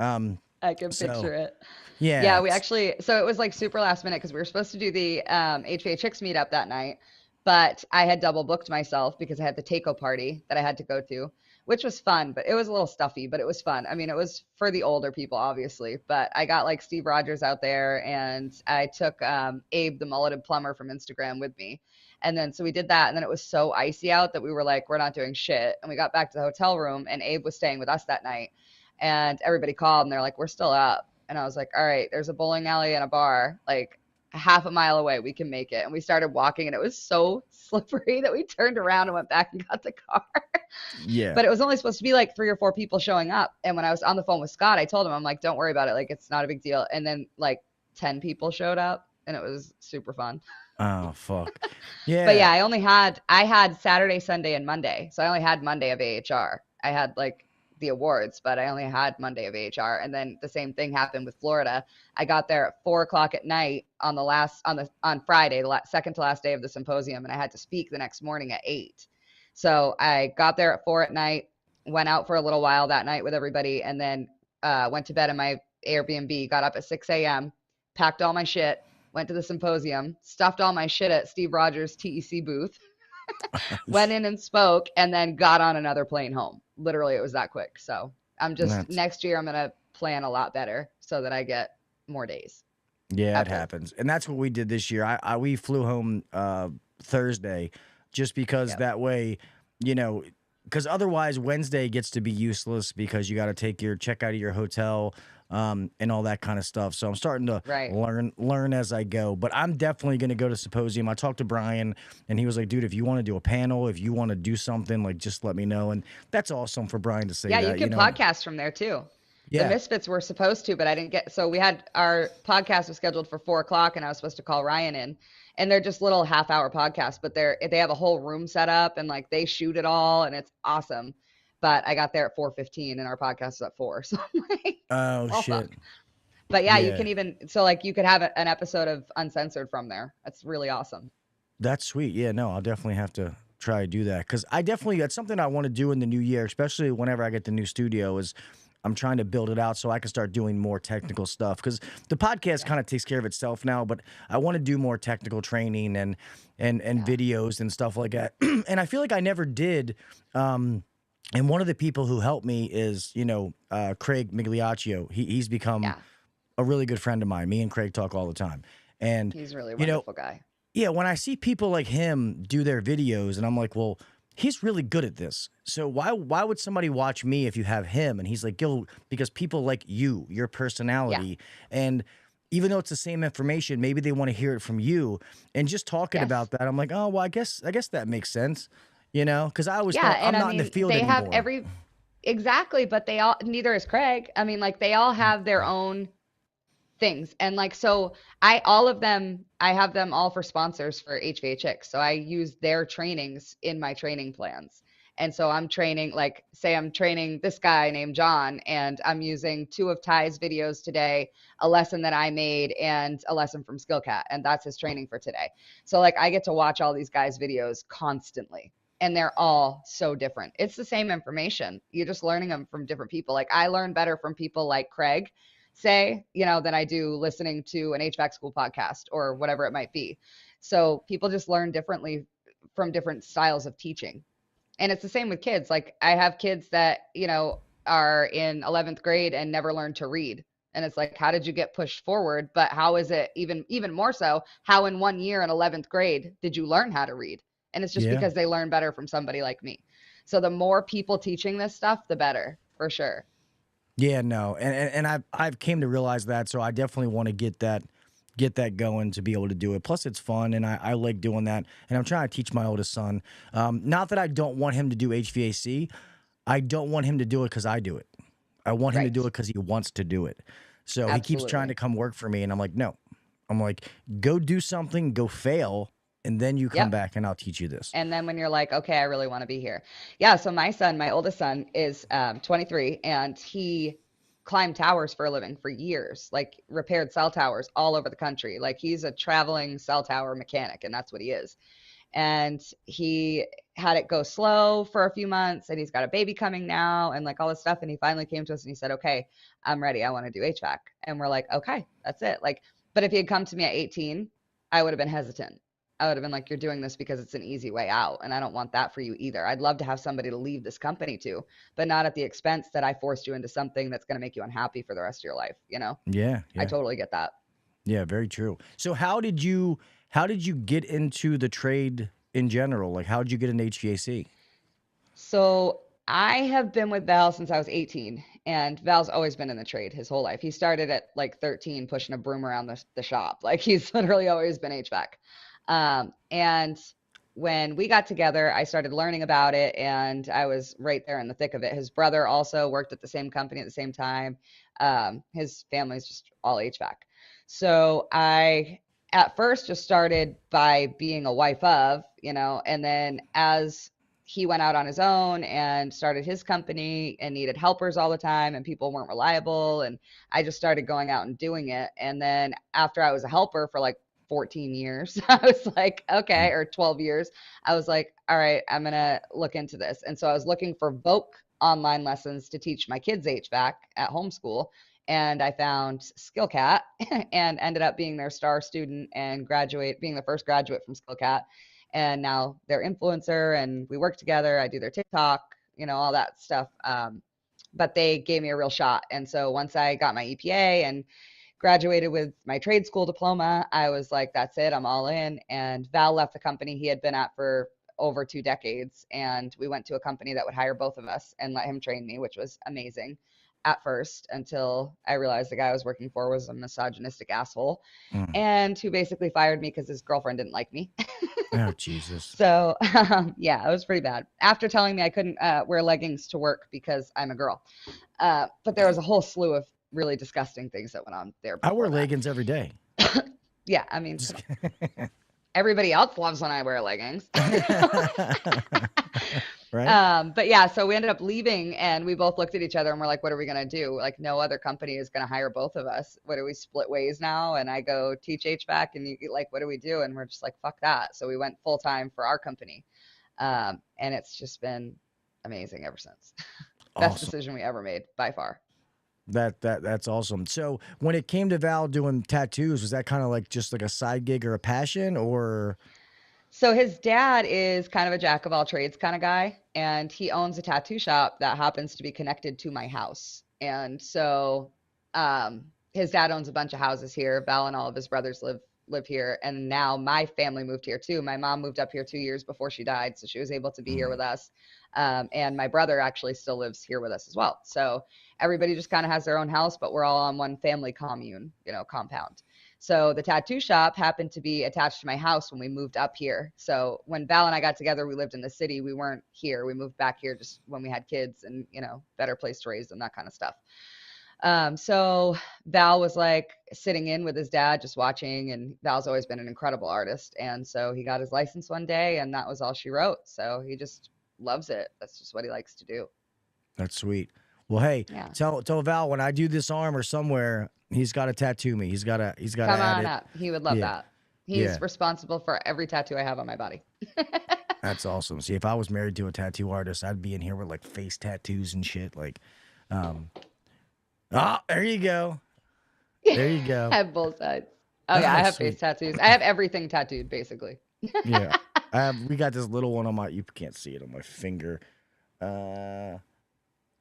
[SPEAKER 4] I can
[SPEAKER 2] So,
[SPEAKER 4] picture it.
[SPEAKER 2] Yeah.
[SPEAKER 4] Yeah, we actually, so it was like super last minute because we were supposed to do the HVAChicks meetup that night, but I had double booked myself because I had the takeout party that I had to go to. which was fun, but it was a little stuffy, but it was fun. I mean, it was for the older people, obviously, but I got like Steve Rogers out there, and I took Abe, the mulleted plumber from Instagram, with me. And then so we did that, and then it was so icy out that we were like, we're not doing shit. And we got back to the hotel room, and Abe was staying with us that night, and everybody called, and they're like, we're still up. And I was like, all right, there's a bowling alley and a bar, like half a mile away, we can make it. And we started walking, and it was so slippery that we turned around and went back and got the car.
[SPEAKER 2] Yeah.
[SPEAKER 4] But it was only supposed to be like 3 or 4 people showing up. And when I was on the phone with Scott, I told him, I'm like, don't worry about it. Like, it's not a big deal. And then like 10 people showed up, and it was super fun.
[SPEAKER 2] Oh, fuck. Yeah.
[SPEAKER 4] But yeah, I had Saturday, Sunday, and Monday. So I only had Monday of AHR. I had like the awards, but I only had Monday of AHR. And then the same thing happened with Florida. I got there at 4:00 at night on Friday, the second to last day of the symposium, and I had to speak the next morning at 8. So I got there at 4 at night, went out for a little while that night with everybody, and then went to bed in my Airbnb, got up at 6 a.m., packed all my shit, went to the symposium, stuffed all my shit at Steve Rogers' TEC booth, went in and spoke, and then got on another plane home. Literally, it was that quick. So next year, I'm going to plan a lot better so that I get more days.
[SPEAKER 2] Yeah, it happens. And that's what we did this year. We flew home Thursday just because that way, you know, because otherwise Wednesday gets to be useless because you got to check out of your hotel and all that kind of stuff. So I'm starting to learn as I go. But I'm definitely going to go to Symposium. I talked to Brian, and he was like, dude, if you want to do a panel, if you want to do something, like, just let me know. And that's awesome for Brian to say that.
[SPEAKER 4] Yeah, you can podcast from there, too. Yeah. The Misfits were supposed to, but I didn't get. So we had our podcast was scheduled for 4:00, and I was supposed to call Ryan in. And they're just little half-hour podcasts, but they have a whole room set up, and like they shoot it all, and it's awesome. But I got there at 4:15, and our podcast is at 4. So I'm like,
[SPEAKER 2] oh shit.
[SPEAKER 4] Fuck. But yeah, you can even you could have an episode of Uncensored from there. That's really awesome.
[SPEAKER 2] That's sweet. Yeah, no, I'll definitely have to try to do that because that's something I want to do in the new year, especially whenever I get the new studio. Is I'm trying to build it out so I can start doing more technical stuff because the podcast kind of takes care of itself now, but I want to do more technical training and videos and stuff like that. And I feel like I never did. And one of the people who helped me is, Craig Migliaccio. He's become a really good friend of mine. Me and Craig talk all the time. And
[SPEAKER 4] he's a really wonderful guy.
[SPEAKER 2] Yeah, when I see people like him do their videos and I'm like, well, he's really good at this. So why would somebody watch me if you have him? And he's like, yo, because people like you, your personality. Yeah. And even though it's the same information, maybe they want to hear it from you. And just talking about that, I'm like, oh, well, I guess that makes sense. Because I always thought I'm not in the field anymore.
[SPEAKER 4] They have exactly, but neither is Craig. I mean, like they all have their own things. And like, so I have them all for sponsors for HVAChicks. So I use their trainings in my training plans. And so I'm training, like say I'm training this guy named John, and I'm using 2 of Ty's videos today, a lesson that I made and a lesson from SkillCat. And that's his training for today. So like I get to watch all these guys' videos constantly. And they're all so different. It's the same information. You're just learning them from different people. Like I learn better from people like Craig, than I do listening to an HVAC school podcast or whatever it might be. So people just learn differently from different styles of teaching. And it's the same with kids. Like I have kids that, are in 11th grade and never learned to read. And it's like, how did you get pushed forward? But how is it even more so, how in 1 year in 11th grade did you learn how to read? And it's just because they learn better from somebody like me. So the more people teaching this stuff, the better, for sure.
[SPEAKER 2] Yeah, no. And I've came to realize that. So I definitely want to get that going to be able to do it. Plus it's fun and I like doing that. And I'm trying to teach my oldest son. Not that I don't want him to do HVAC. I don't want him to do it because I do it. I want him to do it because he wants to do it. So he keeps trying to come work for me. And I'm like, no. I'm like, go do something, go fail. And then you come back and I'll teach you this.
[SPEAKER 4] And then when you're like, okay, I really want to be here. Yeah. So my oldest son is 23 and he climbed towers for a living for years, like repaired cell towers all over the country. Like he's a traveling cell tower mechanic and that's what he is. And he had it go slow for a few months and he's got a baby coming now and like all this stuff. And he finally came to us and he said, okay, I'm ready. I want to do HVAC. And we're like, okay, that's it. Like, but if he had come to me at 18, I would have been hesitant. I would have been like, you're doing this because it's an easy way out. And I don't want that for you either. I'd love to have somebody to leave this company to, but not at the expense that I forced you into something that's going to make you unhappy for the rest of your life. You know?
[SPEAKER 2] Yeah.
[SPEAKER 4] I totally get that.
[SPEAKER 2] Yeah, very true. So how did you get into the trade in general? Like, how did you get into HVAC?
[SPEAKER 4] So I have been with Val since I was 18, and Val's always been in the trade his whole life. He started at like 13 pushing a broom around the shop. Like, he's literally always been HVAC. And when we got together, I started learning about it, and I was right there in the thick of it. His brother also worked at the same company at the same time. His family's just all HVAC. So I, at first, just started by being a wife of, you know, and then as he went out on his own and started his company and needed helpers all the time, and people weren't reliable, and I just started going out and doing it. And then after I was a helper for like 14 years, I was like, okay, or 12 years, I was like, all right, I'm going to look into this. And so I was looking for VOC online lessons to teach my kids HVAC at homeschool. And I found SkillCat and ended up being their star student and being the first graduate from SkillCat. And now they're influencer, and we work together. I do their TikTok, you know, all that stuff. But they gave me a real shot. And so once I got my EPA and graduated with my trade school diploma, I was like, that's it, I'm all in. And Val left the company he had been at for over 2 decades. And we went to a company that would hire both of us and let him train me, which was amazing at first, until I realized the guy I was working for was a misogynistic asshole and who basically fired me because his girlfriend didn't like me.
[SPEAKER 2] Oh, Jesus.
[SPEAKER 4] So yeah, it was pretty bad. After telling me I couldn't wear leggings to work because I'm a girl. But there was a whole slew of really disgusting things that went on there.
[SPEAKER 2] I wear leggings every day.
[SPEAKER 4] Yeah, I mean, everybody else loves when I wear leggings.
[SPEAKER 2] Right.
[SPEAKER 4] But yeah, so we ended up leaving, and we both looked at each other and we're like, what are we going to do? Like, no other company is going to hire both of us. What do we split ways now? And I go teach HVAC, and you like, what do we do? And we're just like, fuck that. So we went full time for our company. And it's just been amazing ever since. Best decision we ever made by far.
[SPEAKER 2] That's awesome. So when it came to Val doing tattoos, was that kind of like just like a side gig or a passion, or?
[SPEAKER 4] So his dad is kind of a jack of all trades kind of guy, and he owns a tattoo shop that happens to be connected to my house. And so his dad owns a bunch of houses here. Val and all of his brothers live here, and now my family moved here too. My mom moved up here 2 years before she died, so she was able to be here with us. And my brother actually still lives here with us as well. So everybody just kind of has their own house, but we're all on one family commune, you know, compound. So the tattoo shop happened to be attached to my house when we moved up here. So when Val and I got together, we lived in the city. We weren't here. We moved back here just when we had kids and, you know, better place to raise them, that kind of stuff. So Val was like sitting in with his dad, just watching, and Val's always been an incredible artist. And so he got his license one day, and that was all she wrote. So he just loves it. That's just what he likes to do.
[SPEAKER 2] That's sweet. Well, hey, tell Val when I do this arm or somewhere, he's got to tattoo me. He's got to
[SPEAKER 4] come on up. He would love that. He's responsible for every tattoo I have on my body.
[SPEAKER 2] That's awesome. See, if I was married to a tattoo artist, I'd be in here with like face tattoos and shit. Like, there you go. There you go.
[SPEAKER 4] I have both sides. Oh yeah, I have face tattoos. I have everything tattooed basically.
[SPEAKER 2] Yeah. We got this little one on my, you can't see it on my finger.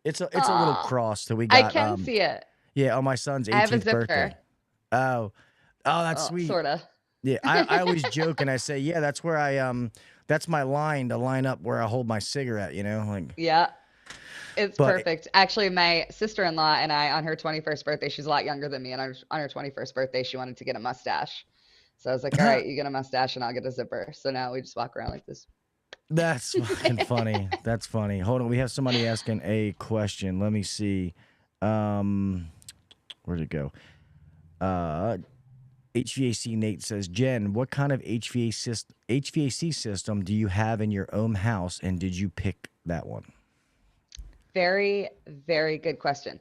[SPEAKER 2] It's a little cross that we got.
[SPEAKER 4] I can see it.
[SPEAKER 2] Yeah, on my son's 18th
[SPEAKER 4] I have a zipper.
[SPEAKER 2] birthday. Oh, that's sweet.
[SPEAKER 4] Sorta.
[SPEAKER 2] Yeah, I always joke and I say, yeah, that's where that's my line to line up where I hold my cigarette, you know? Like,
[SPEAKER 4] yeah. It's perfect. Actually, my sister-in-law and I, on her 21st birthday, she's a lot younger than me, and on her 21st birthday, she wanted to get a mustache. So I was like, all right, you get a mustache and I'll get a zipper. So now we just walk around like this.
[SPEAKER 2] That's fucking funny. That's funny. Hold on. We have somebody asking a question. Let me see. Where'd it go? HVAC Nate says, Jen, what kind of HVAC system do you have in your own house, and did you pick that one?
[SPEAKER 4] Very, very good question.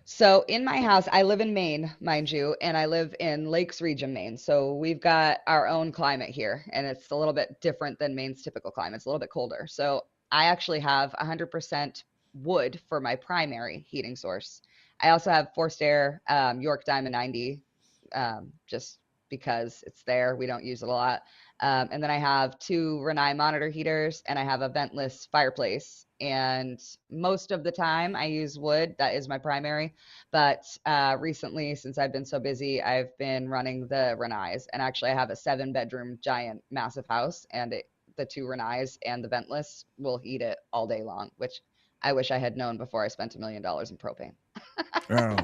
[SPEAKER 4] So in my house, I live in Maine, mind you, and I live in Lakes Region, Maine. So we've got our own climate here, and it's a little bit different than Maine's typical climate. It's a little bit colder. So I actually have 100% wood for my primary heating source. I also have forced air, York Diamond 90, just because it's there. We don't use it a lot. And then I have 2 Rinnai monitor heaters, and I have a ventless fireplace. And most of the time I use wood. That is my primary. But recently, since I've been so busy, I've been running the Rinnais. And actually, I have a 7-bedroom giant massive house, and the 2 Rinnais and the ventless will heat it all day long, which I wish I had known before I spent $1 million in propane.
[SPEAKER 2] Oh,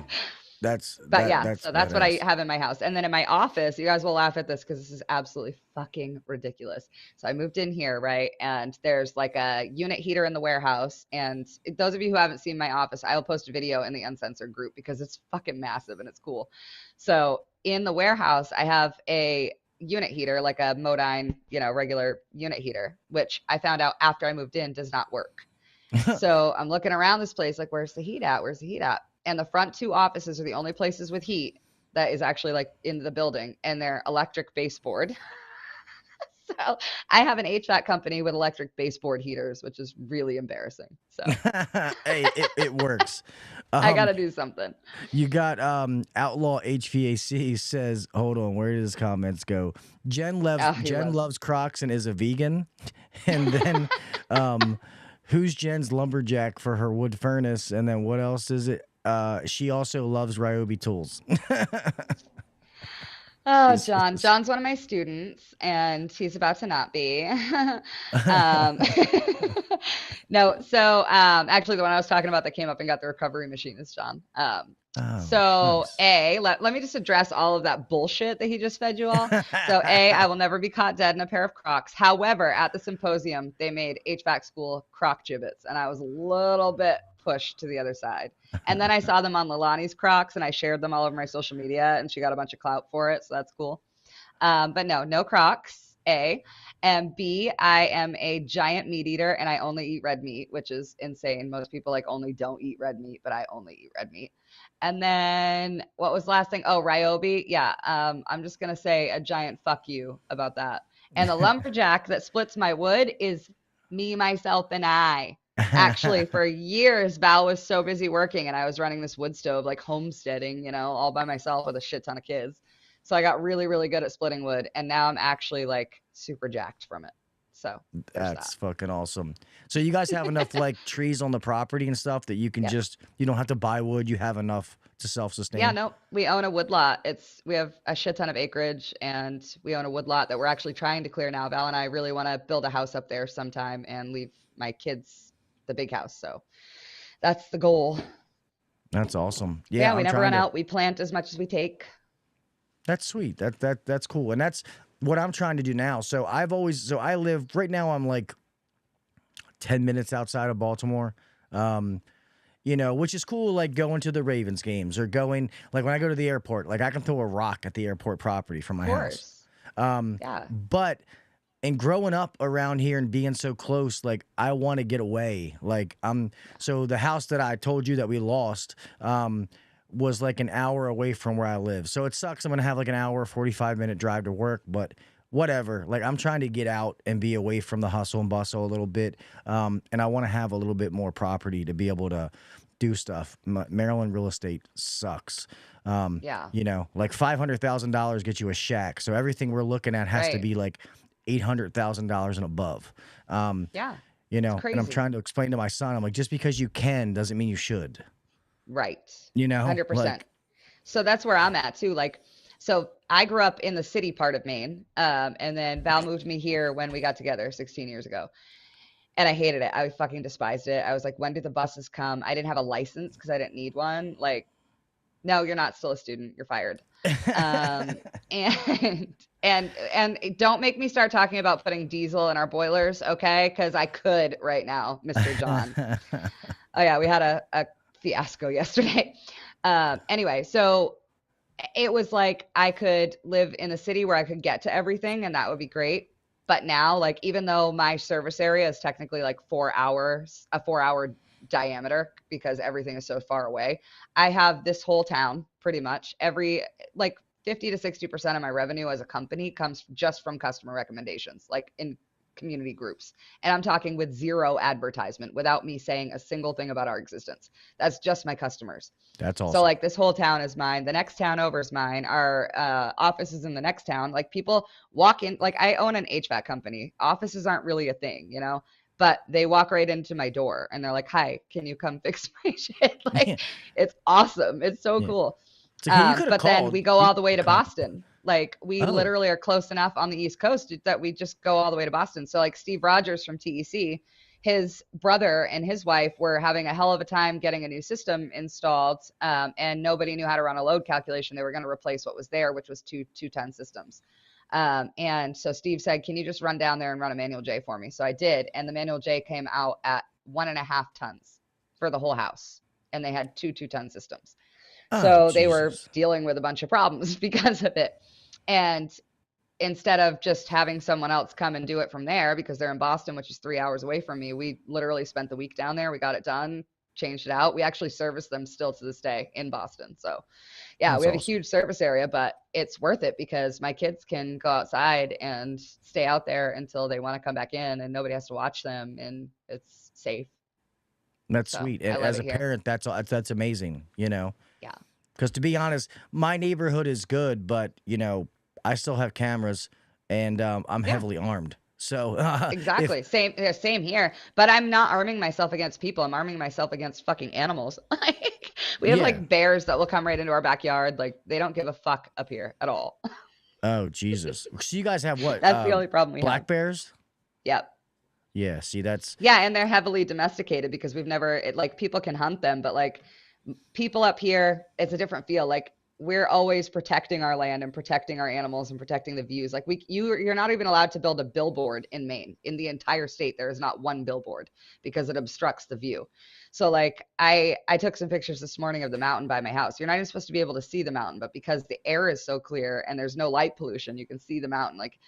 [SPEAKER 2] that's
[SPEAKER 4] what I have in my house. And then in my office, you guys will laugh at this because this is absolutely fucking ridiculous. So I moved in here, right? And there's like a unit heater in the warehouse. And those of you who haven't seen my office, I'll post a video in the Uncensored group because it's fucking massive and it's cool. So in the warehouse, I have a unit heater, like a Modine, regular unit heater, which I found out after I moved in does not work. So I'm looking around this place, like, where's the heat at? Where's the heat at? And the front 2 offices are the only places with heat that is actually like in the building, and they're electric baseboard. So I have an HVAC company with electric baseboard heaters, which is really embarrassing. So
[SPEAKER 2] hey, it works.
[SPEAKER 4] I got to do something.
[SPEAKER 2] You got Outlaw HVAC says, hold on, where did his comments go? Jenn loves Crocs and is a vegan. And then who's Jen's lumberjack for her wood furnace? And then what else is it? She also loves Ryobi tools.
[SPEAKER 4] Oh, John. John's one of my students, and he's about to not be. No, so actually the one I was talking about that came up and got the recovery machine is John. Nice. Let me just address all of that bullshit that he just fed you all. So I will never be caught dead in a pair of Crocs. However, at the symposium, they made HVAC school Croc gibbets, and I was a little bit pushed to the other side. And then I saw them on Leilani's Crocs, and I shared them all over my social media, and she got a bunch of clout for it, so that's cool. But no Crocs, A. And B, I am a giant meat eater, and I only eat red meat, which is insane. Most people only don't eat red meat, but I only eat red meat. And then what was the last thing? Oh, Ryobi. Yeah. I'm just going to say a giant fuck you about that. And the lumberjack that splits my wood is me, myself, and I. Actually, for years, Val was so busy working, and I was running this wood stove, like homesteading, all by myself with a shit ton of kids. So I got really, really good at splitting wood, and now I'm actually super jacked from it. So
[SPEAKER 2] that's fucking awesome. So you guys have enough trees on the property and stuff that you can you don't have to buy wood. You have enough to self-sustain.
[SPEAKER 4] Yeah, no, we own a wood lot. We have a shit ton of acreage, and we own a wood lot that we're actually trying to clear now. Val and I really want to build a house up there sometime and leave my kids the big house. So that's the goal.
[SPEAKER 2] That's awesome.
[SPEAKER 4] Yeah, we never run out. We plant as much as we take.
[SPEAKER 2] That's sweet. That's cool. And that's what I'm trying to do now. So I live right now, I'm 10 minutes outside of Baltimore. Which is cool, going to the Ravens games or going, when I go to the airport, I can throw a rock at the airport property from my house.
[SPEAKER 4] Yeah.
[SPEAKER 2] But and growing up around here and being so close, I want to get away. So the house that I told you that we lost, was an hour away from where I live. So it sucks. I'm going to have an hour, 45-minute drive to work, but whatever. I'm trying to get out and be away from the hustle and bustle a little bit. And I want to have a little bit more property to be able to do stuff. Maryland real estate sucks.
[SPEAKER 4] Yeah.
[SPEAKER 2] $500,000 gets you a shack. So everything we're looking at has to be $800,000 and above.
[SPEAKER 4] Yeah.
[SPEAKER 2] And I'm trying to explain to my son, I'm just because you can doesn't mean you should.
[SPEAKER 4] Right.
[SPEAKER 2] 100%.
[SPEAKER 4] So that's where I'm at too. So I grew up in the city part of Maine. And then Val moved me here when we got together 16 years ago. And I hated it. I fucking despised it. I was like, when do the buses come? I didn't have a license because I didn't need one. No, you're not still a student. You're fired. And don't make me start talking about putting diesel in our boilers. Okay. Cause I could right now, Mr. John. Oh yeah. We had a fiasco yesterday. Anyway, so it was I could live in the city where I could get to everything, and that would be great. But now, even though my service area is technically 4 hours, a 4-hour diameter because everything is so far away, I have this whole town pretty much. Every 50 to 60% of my revenue as a company comes just from customer recommendations, in community groups. And I'm talking with zero advertisement, without me saying a single thing about our existence. That's just my customers.
[SPEAKER 2] That's awesome.
[SPEAKER 4] So like this whole town is mine. The next town over is mine. Our office is in the next town. Like people walk in, like I own an HVAC company. Offices aren't really a thing, you know, but they walk right into my door and they're like, hi, can you come fix my shit? Like it's awesome. It's so cool.
[SPEAKER 2] So, hey,
[SPEAKER 4] but then we go all the way to Boston. Like we literally are close enough on the East Coast that we just go all the way to Boston. So like Steve Rogers from TEC, his brother and his wife were having a hell of a time getting a new system installed, and nobody knew how to run a load calculation. They were going to replace what was there, which was two 2-ton systems. And so Steve said, can you just run down there and run a manual J for me? So I did. And the manual J came out at 1.5 tons for the whole house. And they had two 2-ton systems. So they were dealing with a bunch of problems because of it. And instead of just having someone else come and do it from there, because they're in Boston, which is 3 hours away from me, we literally spent the week down there. We got it done, changed it out. We actually service them still to this day in Boston. So yeah, we have a huge service area, but it's worth it because my kids can go outside and stay out there until they want to come back in, and nobody has to watch them, and it's safe.
[SPEAKER 2] That's sweet. As a parent, that's amazing, you know?
[SPEAKER 4] Yeah.
[SPEAKER 2] Because to be honest, my neighborhood is good, but, you know, I still have cameras and I'm heavily armed. So
[SPEAKER 4] exactly. Same here. But I'm not arming myself against people. I'm arming myself against fucking animals. Like we have like bears that will come right into our backyard. Like they don't give a fuck up here at all.
[SPEAKER 2] Oh, Jesus. So you guys have what?
[SPEAKER 4] That's the only problem we have.
[SPEAKER 2] Black bears?
[SPEAKER 4] Yep.
[SPEAKER 2] Yeah. See, that's.
[SPEAKER 4] Yeah. And they're heavily domesticated because we've never, like people can hunt them, but like people up here, it's a different feel. Like we're always protecting our land and protecting our animals and protecting the views. Like you're not even allowed to build a billboard in Maine. In the entire state, there is not one billboard because it obstructs the view. So like I took some pictures this morning of the mountain by my house. You're not even supposed to be able to see the mountain, but because the air is so clear and there's no light pollution, you can see the mountain. Like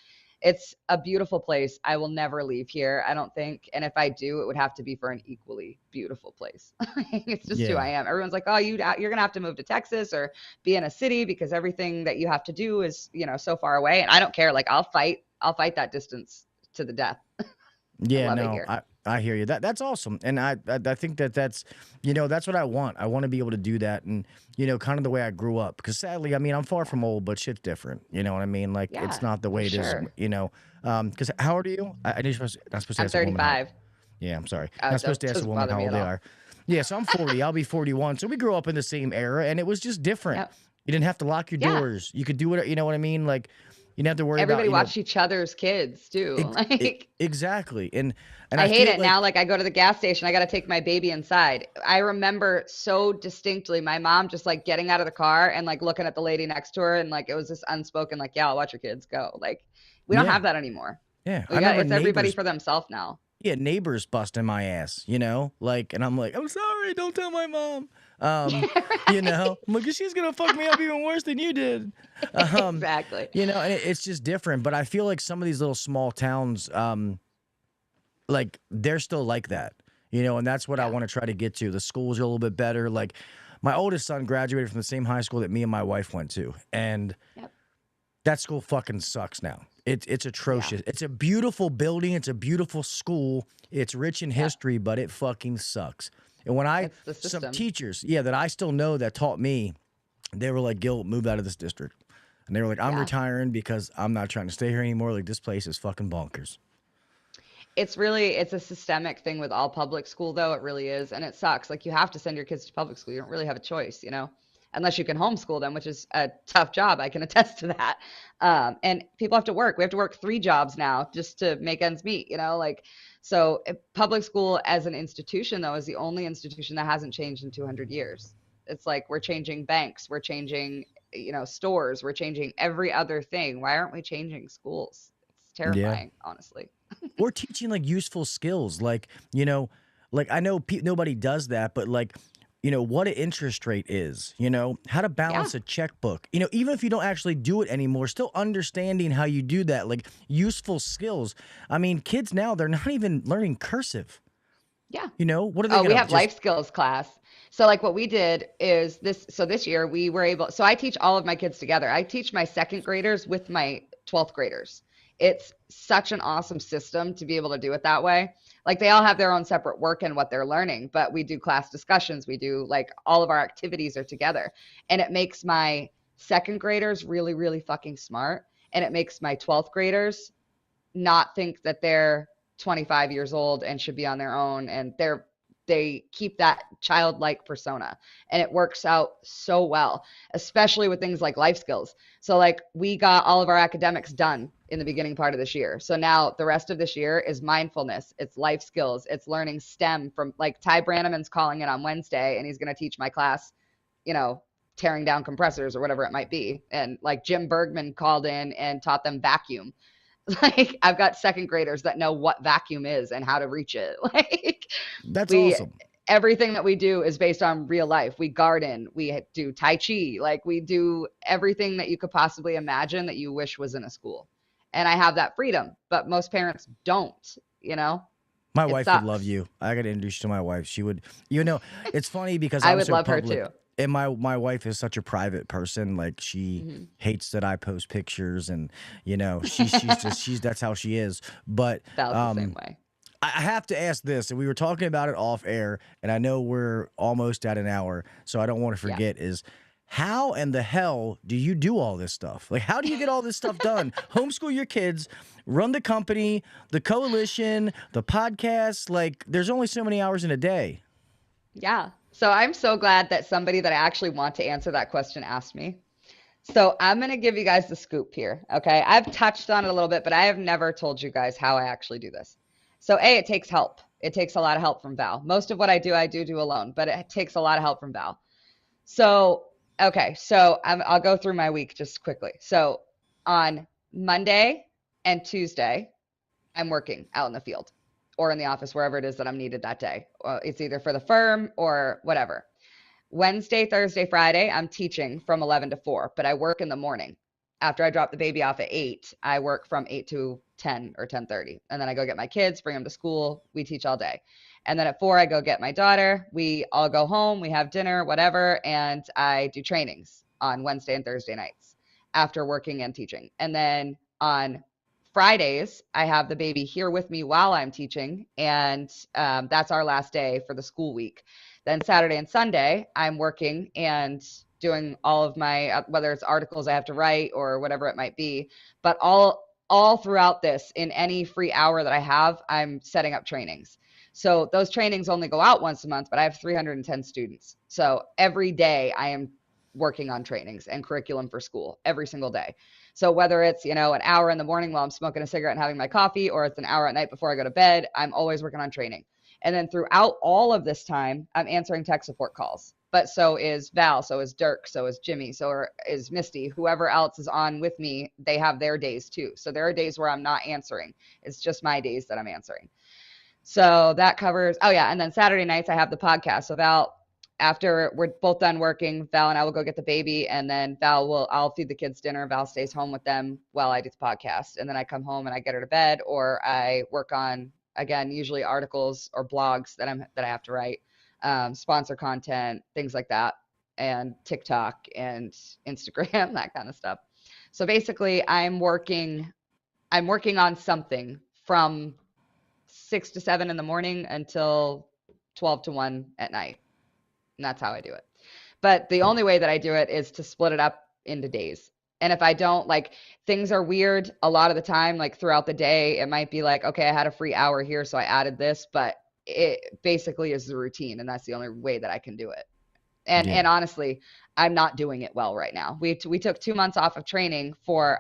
[SPEAKER 4] it's a beautiful place. I will never leave here, I don't think. And if I do, it would have to be for an equally beautiful place. It's just who I am. Everyone's like, oh, you're going to have to move to Texas or be in a city because everything that you have to do is, you know, so far away. And I don't care. Like I'll fight that distance to the death.
[SPEAKER 2] Yeah, no, I hear you. That's awesome. And I think that's, you know, that's what I want. I want to be able to do that. And, you know, kind of the way I grew up, because sadly, I mean, I'm far from old, but shit's different. You know what I mean? Like it's not the way it is, you know, because how old are you? I'm supposed to ask
[SPEAKER 4] I'm 35.
[SPEAKER 2] Yeah, I'm sorry. I'm supposed to ask a woman how old they are. Yeah, so I'm 40. I'll be 41. So we grew up in the same era, and it was just different. Yep. You didn't have to lock your doors. You could do it. You know what I mean? Like, you didn't have to worry
[SPEAKER 4] Everybody
[SPEAKER 2] about.
[SPEAKER 4] watched each other's kids too.
[SPEAKER 2] Exactly. And
[SPEAKER 4] I hate it now. Like I go to the gas station, I got to take my baby inside. I remember so distinctly my mom just like getting out of the car and like looking at the lady next to her, and like it was this unspoken like, yeah, I'll watch your kids go. Like we don't have that anymore.
[SPEAKER 2] Yeah,
[SPEAKER 4] it's everybody for themselves now.
[SPEAKER 2] Yeah, neighbors busting my ass, you know, like, and I'm like, I'm sorry, don't tell my mom. You know, I'm like, she's gonna fuck me up even worse than you did.
[SPEAKER 4] Exactly.
[SPEAKER 2] You know, and it's just different. But I feel like some of these little small towns, like they're still like that, you know, and that's what I want to try to get to. The schools are a little bit better. Like my oldest son graduated from the same high school that me and my wife went to, and that school fucking sucks now. It's atrocious. It's a beautiful building. It's a beautiful school. It's rich in history, but it fucking sucks. And when some teachers, that I still know that taught me, they were like, Gil, move out of this district. And they were like, I'm retiring because I'm not trying to stay here anymore. Like, this place is fucking bonkers.
[SPEAKER 4] It's a systemic thing with all public school, though. It really is. And it sucks. Like, you have to send your kids to public school. You don't really have a choice, you know? Unless you can homeschool them, which is a tough job. I can attest to that. And people have to work. We have to work 3 jobs now just to make ends meet, you know, like, so public school as an institution, though, is the only institution that hasn't changed in 200 years. It's like we're changing banks. We're changing, you know, stores. We're changing every other thing. Why aren't we changing schools? It's terrifying, honestly.
[SPEAKER 2] We're teaching like useful skills. Like, you know, like I know nobody does that, but like, you know, what an interest rate is, you know, how to balance a checkbook, you know, even if you don't actually do it anymore, still understanding how you do that, like useful skills. I mean, kids now, they're not even learning cursive. Yeah. You know, what are they
[SPEAKER 4] we have life skills class. So like what we did is this year we were able, so I teach all of my kids together. I teach my 2nd graders with my 12th graders it's such an awesome system to be able to do it that way. Like they all have their own separate work and what they're learning, but we do class discussions. We do like all of our activities are together, and it makes my second graders really, really fucking smart. And it makes my 12th graders not think that they're 25 years old and should be on their own. And they keep that childlike persona, and it works out so well, especially with things like life skills. So like we got all of our academics done in the beginning part of this year. So now the rest of this year is mindfulness. It's life skills. It's learning STEM from like Ty Brannaman's calling in on Wednesday, and he's going to teach my class, you know, tearing down compressors or whatever it might be. And like Jim Bergman called in and taught them vacuum. Like I've got second graders that know what vacuum is and how to reach it. Like
[SPEAKER 2] That's awesome.
[SPEAKER 4] Everything that we do is based on real life. We garden, we do Tai Chi, like we do everything that you could possibly imagine that you wish was in a school. And I have that freedom, but most parents don't, you know?
[SPEAKER 2] My wife would love you. I got to introduce you to my wife. She would, you know, it's funny because
[SPEAKER 4] I would love her too.
[SPEAKER 2] And my wife is such a private person. Like she hates that I post pictures, and you know she's that's how she is. But
[SPEAKER 4] Val's the same way.
[SPEAKER 2] I have to ask this, and we were talking about it off air, and I know we're almost at an hour, so I don't want to forget is how in the hell do you do all this stuff? Like how do you get all this stuff done? Homeschool your kids, run the company, the coalition, the podcast. Like there's only so many hours in a day.
[SPEAKER 4] Yeah. So I'm so glad that somebody that I actually want to answer that question asked me. So I'm going to give you guys the scoop here. Okay. I've touched on it a little bit, but I have never told you guys how I actually do this. So it takes help. It takes a lot of help from Val. Most of what I do alone, but it takes a lot of help from Val. So, okay. So I'll go through my week just quickly. So on Monday and Tuesday, I'm working out in the field or in the office, wherever it is that I'm needed that day. It's either for the firm or whatever. Wednesday, Thursday, Friday, I'm teaching from 11 to 4, but I work in the morning. After I drop the baby off at 8, I work from 8 to 10 or 10:30. And then I go get my kids, bring them to school. We teach all day. And then at 4, I go get my daughter. We all go home. We have dinner, whatever. And I do trainings on Wednesday and Thursday nights after working and teaching. And then on Fridays, I have the baby here with me while I'm teaching, and that's our last day for the school week. Then Saturday and Sunday, I'm working and doing all of my, whether it's articles I have to write or whatever it might be, but all throughout this, in any free hour that I have, I'm setting up trainings. So those trainings only go out once a month, but I have 310 students. So every day I am working on trainings and curriculum for school every single day. So whether it's, you know, an hour in the morning while I'm smoking a cigarette and having my coffee, or it's an hour at night before I go to bed, I'm always working on training. And then throughout all of this time, I'm answering tech support calls. But so is Val, so is Dirk, so is Jimmy, so is Misty, whoever else is on with me, they have their days too. So there are days where I'm not answering. It's just my days that I'm answering. So that covers, oh yeah, and then Saturday nights I have the podcast. So Val, after we're both done working, Val and I will go get the baby, and then I'll feed the kids dinner. Val stays home with them while I do the podcast. And then I come home and I get her to bed, or I work on, again, usually articles or blogs that I have to write, sponsor content, things like that, and TikTok and Instagram, that kind of stuff. So basically I'm working on something from 6 to 7 in the morning until 12 to 1 at night. And that's how I do it. But the only way that I do it is to split it up into days. And if I don't, like, things are weird a lot of the time, like throughout the day, it might be like, okay, I had a free hour here, so I added this, but it basically is the routine, and that's the only way that I can do it. And honestly, I'm not doing it well right now. We took 2 months off of training for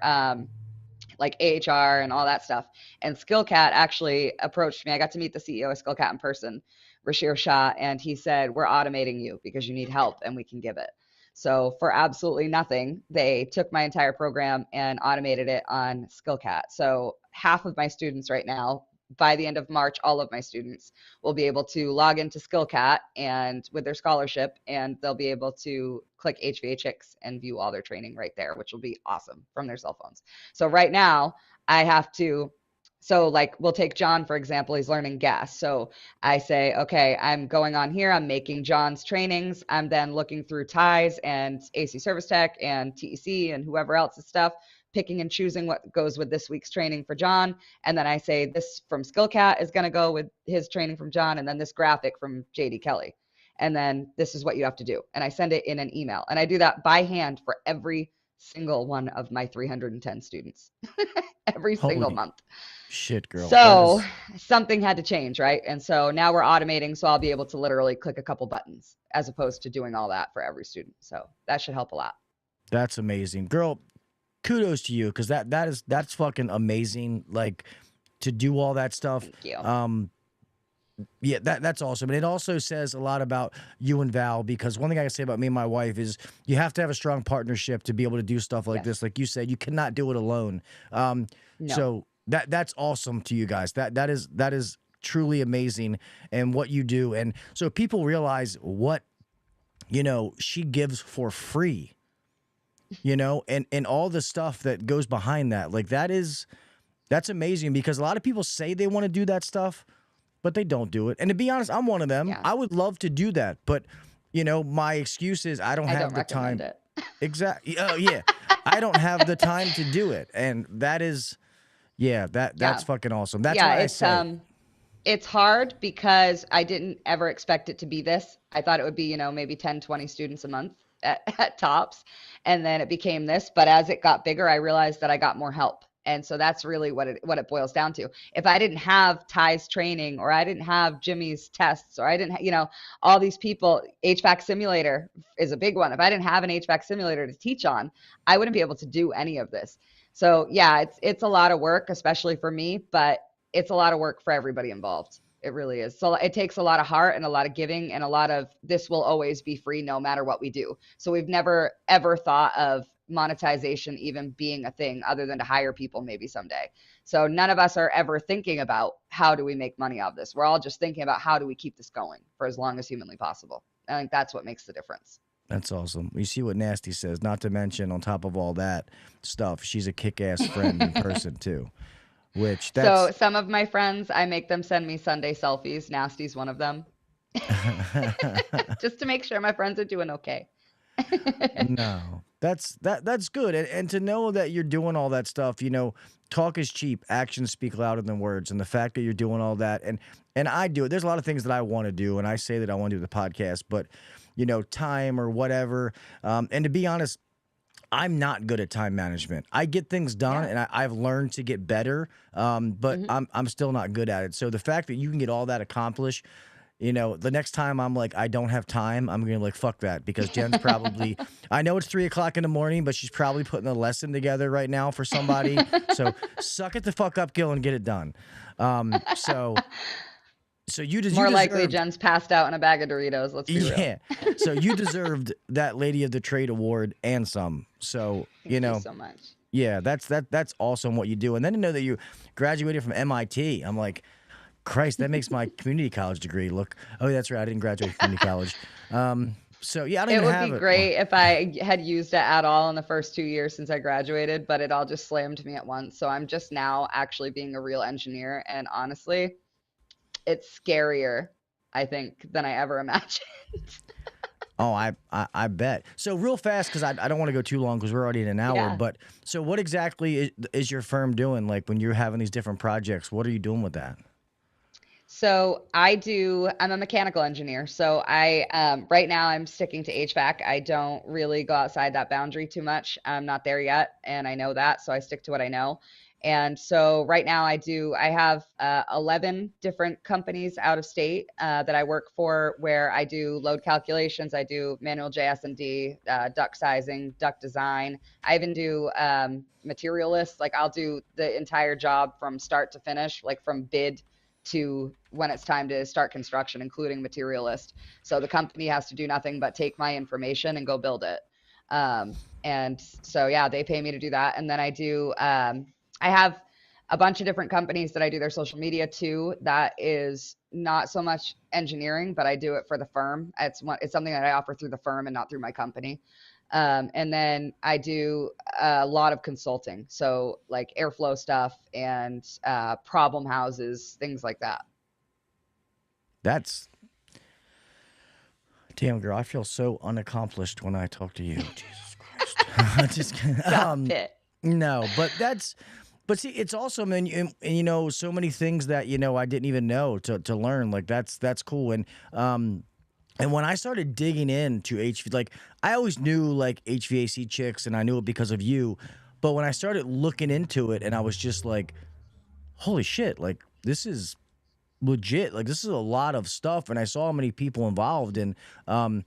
[SPEAKER 4] like AHR and all that stuff. And SkillCat actually approached me. I got to meet the CEO of SkillCat in person, Rashir Shah, and he said, we're automating you because you need help and we can give it. So for absolutely nothing, they took my entire program and automated it on SkillCat. So half of my students right now, by the end of March, all of my students will be able to log into SkillCat and with their scholarship, and they'll be able to click HVAChicks and view all their training right there, which will be awesome from their cell phones. So right now I have to, so like we'll take John, for example, he's learning gas. So I say, okay, I'm going on here. I'm making John's trainings. I'm then looking through Ties and AC Service Tech and TEC and whoever else's stuff, picking and choosing what goes with this week's training for John. And then I say this from SkillCat is going to go with his training from John. And then this graphic from JD Kelly. And then this is what you have to do. And I send it in an email. And I do that by hand for every single one of my 310 students every single month.
[SPEAKER 2] Shit, girl.
[SPEAKER 4] So something had to change, right? And so now we're automating. So I'll be able to literally click a couple buttons as opposed to doing all that for every student. So that should help a lot.
[SPEAKER 2] That's amazing, girl. Kudos to you, because that's fucking amazing. Like, to do all that stuff.
[SPEAKER 4] Thank you.
[SPEAKER 2] Yeah, that's awesome. And it also says a lot about you and Val, because one thing I can say about me and my wife is you have to have a strong partnership to be able to do stuff like this. Like you said, you cannot do it alone. No. So that's awesome to you guys. That is truly amazing, and what you do. And so people realize what, she gives for free, and all the stuff that goes behind that. Like that's amazing, because a lot of people say they want to do that stuff, but they don't do it. And to be honest, I'm one of them. Yeah. I would love to do that, but my excuse is I don't have the time.
[SPEAKER 4] It.
[SPEAKER 2] Exactly. Oh yeah. I don't have the time to do it. And that is, that's fucking awesome. That's why I say.
[SPEAKER 4] It's hard because I didn't ever expect it to be this. I thought it would be, maybe 10, 20 students a month at tops. And then it became this. But as it got bigger, I realized that I got more help. And so that's really what it boils down to. If I didn't have Ty's training, or I didn't have Jimmy's tests, or I didn't, all these people, HVAC simulator is a big one. If I didn't have an HVAC simulator to teach on, I wouldn't be able to do any of this. So yeah, it's a lot of work, especially for me, but it's a lot of work for everybody involved. It really is. So it takes a lot of heart and a lot of giving, and a lot of this will always be free no matter what we do. So we've never ever thought of monetization even being a thing other than to hire people maybe someday. So none of us are ever thinking about how do we make money out of this. We're all just thinking about how do we keep this going for as long as humanly possible. I think that's what makes the difference.
[SPEAKER 2] That's awesome. You see what Nasty says, not to mention on top of all that stuff, she's a kick-ass friend in person too. So
[SPEAKER 4] some of my friends, I make them send me Sunday selfies. Nasty's one of them. Just to make sure my friends are doing okay.
[SPEAKER 2] No, that's good. And to know that you're doing all that stuff, talk is cheap. Actions speak louder than words. And the fact that you're doing all that, and I do it. There's a lot of things that I want to do, and I say that I want to do the podcast, but time or whatever. And to be honest, I'm not good at time management. I get things done, and I've learned to get better, but I'm still not good at it. So the fact that you can get all that accomplished, the next time I'm like, I don't have time, I'm going to like, fuck that, because Jen's probably, I know it's 3 o'clock in the morning, but she's probably putting a lesson together right now for somebody. So suck it the fuck up, Gil, and get it done. So you
[SPEAKER 4] more likely Jen's passed out in a bag of Doritos. Let's be real.
[SPEAKER 2] Yeah. So you deserved that Lady of the Trade award and some. So
[SPEAKER 4] Thank you so much.
[SPEAKER 2] Yeah, that's awesome what you do. And then to know that you graduated from MIT, I'm like, Christ, that makes my community college degree look. Oh, that's right, I didn't graduate from community college. So yeah, I don't even have it.
[SPEAKER 4] It would be great if I had used it at all in the first 2 years since I graduated, but it all just slammed me at once. So I'm just now actually being a real engineer, and honestly, it's scarier, I think, than I ever imagined.
[SPEAKER 2] Oh, I bet. So real fast, because I don't want to go too long because we're already in an hour. Yeah. But so what exactly is your firm doing? Like when you're having these different projects, what are you doing with that?
[SPEAKER 4] So I'm a mechanical engineer. So right now I'm sticking to HVAC. I don't really go outside that boundary too much. I'm not there yet, and I know that. So I stick to what I know. And so right now I have 11 different companies out of state that I work for, where I do load calculations. I do manual JS&D, duct sizing, duct design. I even do material lists. Like I'll do the entire job from start to finish, like from bid to when it's time to start construction, including material list. So the company has to do nothing but take my information and go build it. And so, yeah, they pay me to do that. And then I have a bunch of different companies that I do their social media to. That is not so much engineering, but I do it for the firm. It's something that I offer through the firm and not through my company. And then I do a lot of consulting. So like airflow stuff and problem houses, things like that.
[SPEAKER 2] That's damn, girl. I feel so unaccomplished when I talk to you. Jesus Christ. Just kidding. No, but see, it's awesome, and you know, so many things that you know I didn't even know to learn. Like that's cool, and when I started digging into HV, like I always knew like HVAChicks, and I knew it because of you, but when I started looking into it, and I was just like, holy shit, like this is legit, like this is a lot of stuff, and I saw how many people involved, and
[SPEAKER 4] Yeah.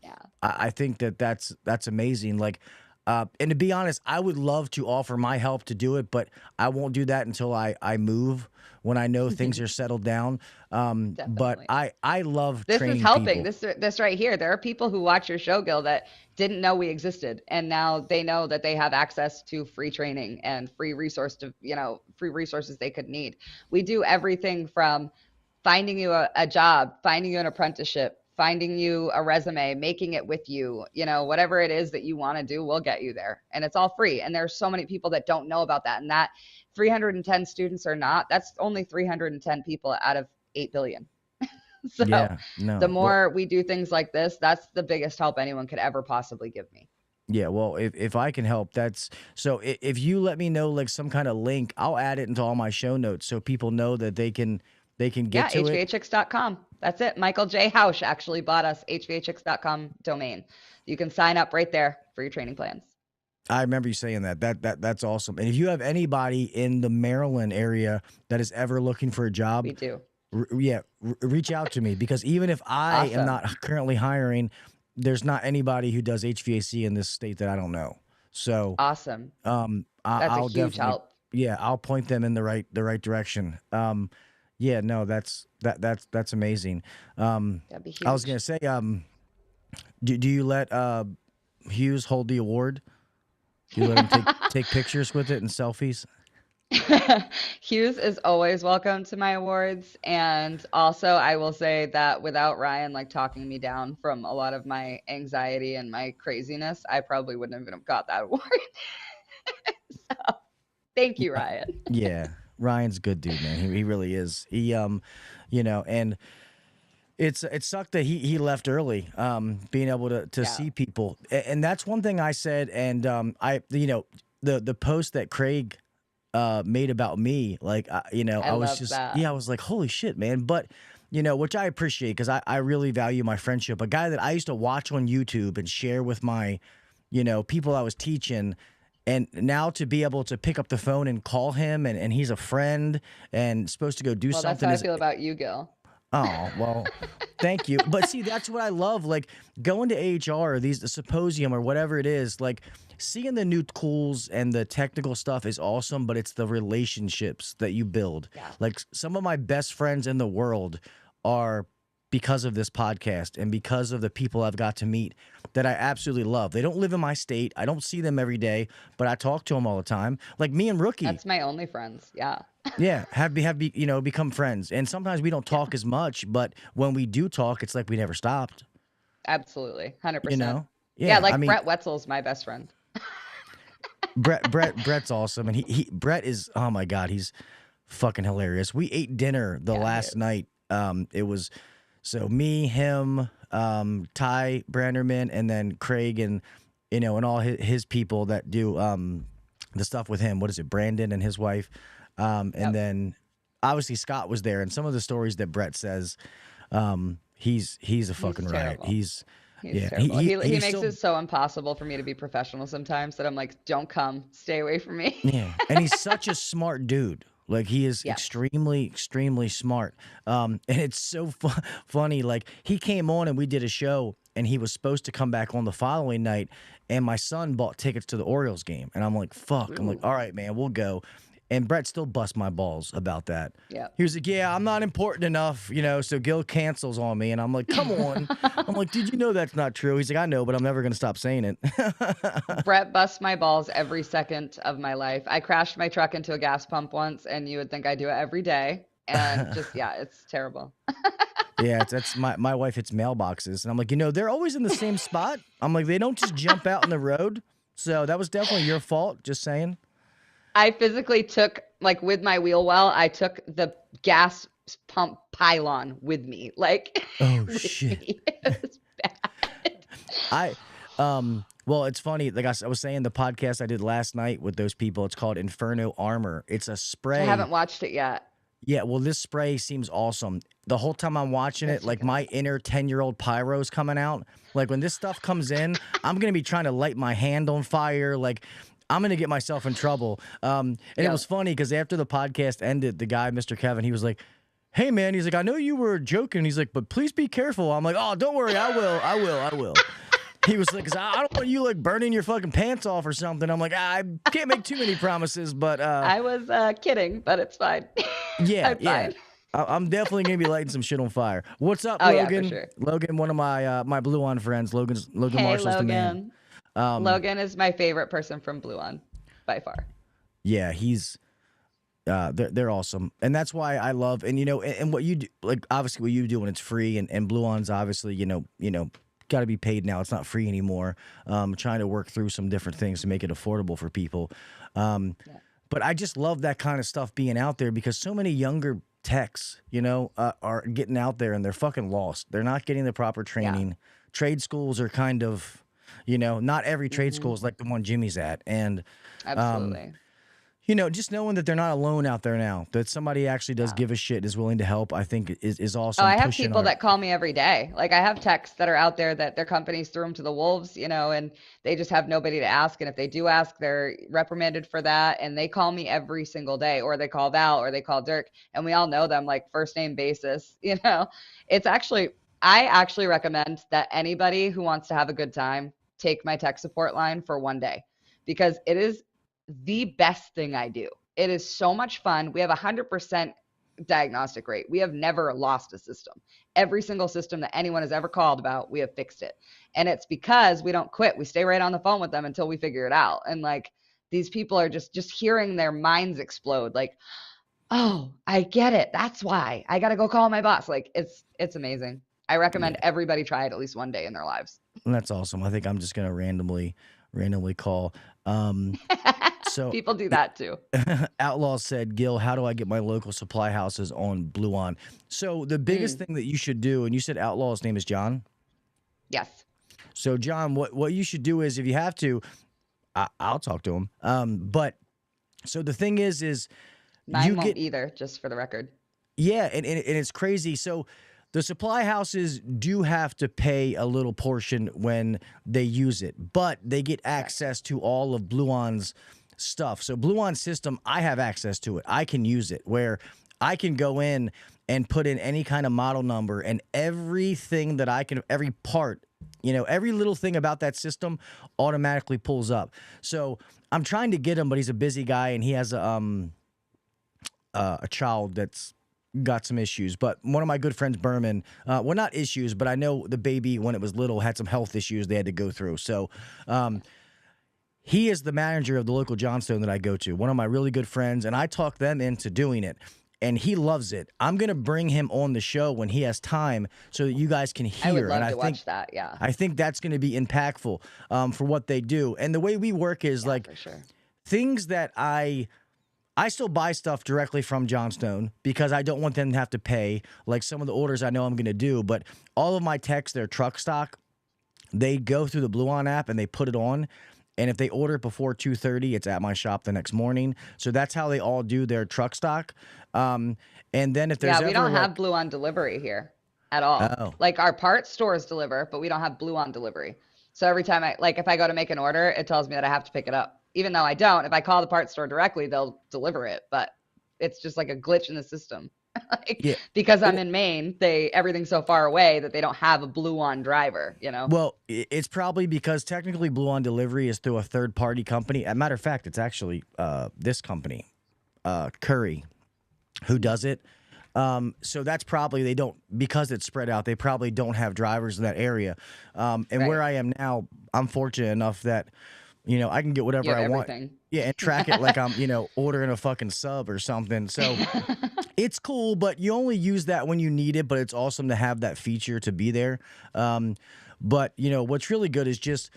[SPEAKER 2] I think that's amazing. Like, and to be honest, I would love to offer my help to do it, but I won't do that until I move when I know things are settled down. But
[SPEAKER 4] Definitely.
[SPEAKER 2] I love
[SPEAKER 4] This
[SPEAKER 2] training
[SPEAKER 4] is helping.
[SPEAKER 2] people.
[SPEAKER 4] This right here. There are people who watch your show, Gil, that didn't know we existed, and now they know that they have access to free training and free free resources they could need. We do everything from finding you a job, finding you an apprenticeship, finding you a resume, making it with you, whatever it is that you want to do, we'll get you there. And it's all free. And there's so many people that don't know about that. And that 310 students or not, that's only 310 people out of 8 billion. So
[SPEAKER 2] Yeah, no.
[SPEAKER 4] the
[SPEAKER 2] Well,
[SPEAKER 4] more we do things like this, that's the biggest help anyone could ever possibly give me.
[SPEAKER 2] yeah, well, if I can help, that's so. If you let me know like some kind of link, I'll add it into all my show notes so people know that they can get to it.
[SPEAKER 4] HVAChicks.com. That's it. Michael J. Hausch actually bought us HVAChicks.com domain. You can sign up right there for your training plans.
[SPEAKER 2] I remember you saying that. That's awesome. And if you have anybody in the Maryland area that is ever looking for a job,
[SPEAKER 4] We do.
[SPEAKER 2] reach out to me, because even if I am
[SPEAKER 4] Awesome.
[SPEAKER 2] not currently hiring, there's not anybody who does HVAC in this state that I don't know. So,
[SPEAKER 4] Awesome.
[SPEAKER 2] I'll
[SPEAKER 4] That's a huge
[SPEAKER 2] definitely,
[SPEAKER 4] help.
[SPEAKER 2] yeah, I'll point them in the right direction. Yeah, no, that's amazing.
[SPEAKER 4] That'd be huge.
[SPEAKER 2] I was gonna say, do you let Hughes hold the award? Do you let him take pictures with it and selfies?
[SPEAKER 4] Hughes is always welcome to my awards. And also, I will say that without Ryan like talking me down from a lot of my anxiety and my craziness, I probably wouldn't even have got that award. So thank you, Ryan.
[SPEAKER 2] Yeah, Ryan's a good dude, man. He really is. He and it sucked that he left early. Being able to
[SPEAKER 4] Yeah.
[SPEAKER 2] see people, and that's one thing I said. And the post that Craig made about me, like I was
[SPEAKER 4] love
[SPEAKER 2] just
[SPEAKER 4] that.
[SPEAKER 2] I was like, holy shit, man. But which I appreciate, because I really value my friendship. A guy that I used to watch on YouTube and share with my people I was teaching. And now to be able to pick up the phone and call him, and he's a friend and supposed to go do
[SPEAKER 4] Well, that's
[SPEAKER 2] something.
[SPEAKER 4] how I feel about you, Gil.
[SPEAKER 2] Oh, well, thank you. But see, that's what I love. Like going to AHR, the symposium or whatever it is, like seeing the new tools and the technical stuff is awesome, but it's the relationships that you build.
[SPEAKER 4] Yeah.
[SPEAKER 2] Like some of my best friends in the world are because of this podcast and because of the people I've got to meet that I absolutely love. They don't live in my state. I don't see them every day, but I talk to them all the time. Like me and Rookie.
[SPEAKER 4] That's my only friends. Yeah.
[SPEAKER 2] Yeah, have become friends. And sometimes we don't talk as much, but when we do talk, it's like we never stopped.
[SPEAKER 4] Absolutely. 100%.
[SPEAKER 2] You know?
[SPEAKER 4] Yeah, like
[SPEAKER 2] I mean,
[SPEAKER 4] Brett Wetzel's my best friend.
[SPEAKER 2] Brett's awesome, and Brett is, oh my God, he's fucking hilarious. We ate dinner the last night. It was so me, him, Ty Branderman, and then Craig, and and all his people that do the stuff with him. What is it, Brandon and his wife, and then obviously Scott was there, and some of the stories that Brett says, he's a fucking riot.
[SPEAKER 4] terrible.
[SPEAKER 2] He's
[SPEAKER 4] terrible. He
[SPEAKER 2] he's
[SPEAKER 4] makes
[SPEAKER 2] so-
[SPEAKER 4] it so impossible for me to be professional sometimes that I'm like, don't come, stay away from me.
[SPEAKER 2] Yeah, and he's such a smart dude. Like he is
[SPEAKER 4] Yes.
[SPEAKER 2] extremely, extremely smart. And it's so funny. Like he came on and we did a show, and he was supposed to come back on the following night, and my son bought tickets to the Orioles game, and I'm like, fuck. I'm like, all right, man, we'll go. And Brett still bust my balls about that.
[SPEAKER 4] Yeah.
[SPEAKER 2] He was like, yeah, I'm not important enough, so Gil cancels on me. And I'm like, come on. I'm like, did you know that's not true? He's like, I know, but I'm never going to stop saying it.
[SPEAKER 4] Brett busts my balls every second of my life. I crashed my truck into a gas pump once, and you would think I do it every day. And just, it's terrible.
[SPEAKER 2] Yeah, that's my wife hits mailboxes. And I'm like, they're always in the same spot. I'm like, they don't just jump out in the road. So that was definitely your fault, just saying.
[SPEAKER 4] I physically took, like with my wheel well, I took the gas pump pylon with me. Like,
[SPEAKER 2] Oh,
[SPEAKER 4] with
[SPEAKER 2] shit.
[SPEAKER 4] me. It was bad.
[SPEAKER 2] Well, it's funny. Like I was saying, the podcast I did last night with those people, it's called Inferno Armor. It's a spray.
[SPEAKER 4] I haven't watched it yet.
[SPEAKER 2] Yeah, well, this spray seems awesome. The whole time I'm watching it, like my inner 10-year-old pyro's coming out. Like when this stuff comes in, I'm going to be trying to light my hand on fire. Like I'm going to get myself in trouble. And it was funny because after the podcast ended, the guy, Mr. Kevin, he was like, hey, man, he's like, I know you were joking. He's like, but please be careful. I'm like, oh, don't worry. I will. He was like, 'cause I don't want you like burning your fucking pants off or something. I'm like, I can't make too many promises, but
[SPEAKER 4] I was kidding, but it's fine.
[SPEAKER 2] Yeah,
[SPEAKER 4] Fine.
[SPEAKER 2] I'm definitely gonna be lighting some shit on fire. What's up,
[SPEAKER 4] Oh,
[SPEAKER 2] Logan?
[SPEAKER 4] yeah, for sure.
[SPEAKER 2] Logan, one of my BLUON friends. Logan
[SPEAKER 4] Hey,
[SPEAKER 2] Marshall's the man.
[SPEAKER 4] Logan is my favorite person from BLUON, by far.
[SPEAKER 2] Yeah, he's they're awesome, and that's why I love and and what you do, like obviously what you do when it's free, and BLUON's obviously you know. Got to be paid now. It's not free anymore. Trying to work through some different things to make it affordable for people. But I just love that kind of stuff being out there because so many younger techs, are getting out there and they're fucking lost. They're not getting the proper training. Yeah. Trade schools are kind of, not every trade school is like the one Jimmy's at. And
[SPEAKER 4] absolutely.
[SPEAKER 2] Just knowing that they're not alone out there now, that somebody actually does give a shit, is willing to help, I think is awesome.
[SPEAKER 4] Oh, I have people that call me every day. Like I have techs that are out there that their companies threw them to the wolves, and they just have nobody to ask. And if they do ask, they're reprimanded for that. And they call me every single day, or they call Val, or they call Dirk, and we all know them like first name basis. It's actually, I actually recommend that anybody who wants to have a good time take my tech support line for one day, because it is the best thing I do. It is so much fun. We have 100% diagnostic rate. We have never lost a system. Every single system that anyone has ever called about, we have fixed it. And it's because we don't quit. We stay right on the phone with them until we figure it out. And like these people are just hearing their minds explode. Like, oh, I get it. That's why I got to go call my boss. Like it's amazing. I recommend everybody try it at least one day in their lives.
[SPEAKER 2] And that's awesome. I think I'm just going to randomly call. So
[SPEAKER 4] people do that too.
[SPEAKER 2] Outlaw said, Gil, how do I get my local supply houses on BLUON? So the biggest thing that you should do, and you said Outlaw's name is John?
[SPEAKER 4] Yes.
[SPEAKER 2] So John, what you should do is, if you have to, I'll talk to him. But so the thing is
[SPEAKER 4] mine won't either, just for the record.
[SPEAKER 2] Yeah, and it's crazy. So the supply houses do have to pay a little portion when they use it, but they get access to all of BLUON's stuff. So BLUON system, I have access to it. I can use it where I can go in and put in any kind of model number, and everything that I can, every part, every little thing about that system automatically pulls up. So I'm trying to get him, but he's a busy guy and he has a child that's got some issues. But one of my good friends, Berman, well, not issues, but I know the baby, when it was little, had some health issues they had to go through. So he is the manager of the local Johnstone that I go to, one of my really good friends, and I talk them into doing it, and he loves it. I'm going to bring him on the show when he has time so that you guys can hear.
[SPEAKER 4] I would love
[SPEAKER 2] and
[SPEAKER 4] to watch that, yeah.
[SPEAKER 2] I think that's going to be impactful for what they do. And the way we work is
[SPEAKER 4] for sure.
[SPEAKER 2] Things that I still buy stuff directly from Johnstone because I don't want them to have to pay, like some of the orders I know I'm going to do. But all of my techs, their truck stock, they go through the BLUON app and they put it on. And if they order it before 2:30, it's at my shop the next morning. So that's how they all do their truck stock. And then if there's
[SPEAKER 4] we don't have BLUON delivery here at all.
[SPEAKER 2] Oh.
[SPEAKER 4] Like our parts stores deliver, but we don't have BLUON delivery. So every time if I go to make an order, it tells me that I have to pick it up. Even though I don't, if I call the parts store directly, they'll deliver it. But it's just like a glitch in the system. Because I'm in Maine, everything's so far away that they don't have a BLUON driver,
[SPEAKER 2] Well, it's probably because technically BLUON delivery is through a third-party company. As a matter of fact, it's actually this company, Curry, who does it. So that's probably, they don't, because it's spread out, they probably don't have drivers in that area. And where I am now, I'm fortunate enough that I can get whatever I want. Yeah, and track it like I'm, ordering a fucking sub or something. So it's cool, but you only use that when you need it, but it's awesome to have that feature to be there. But, what's really good is just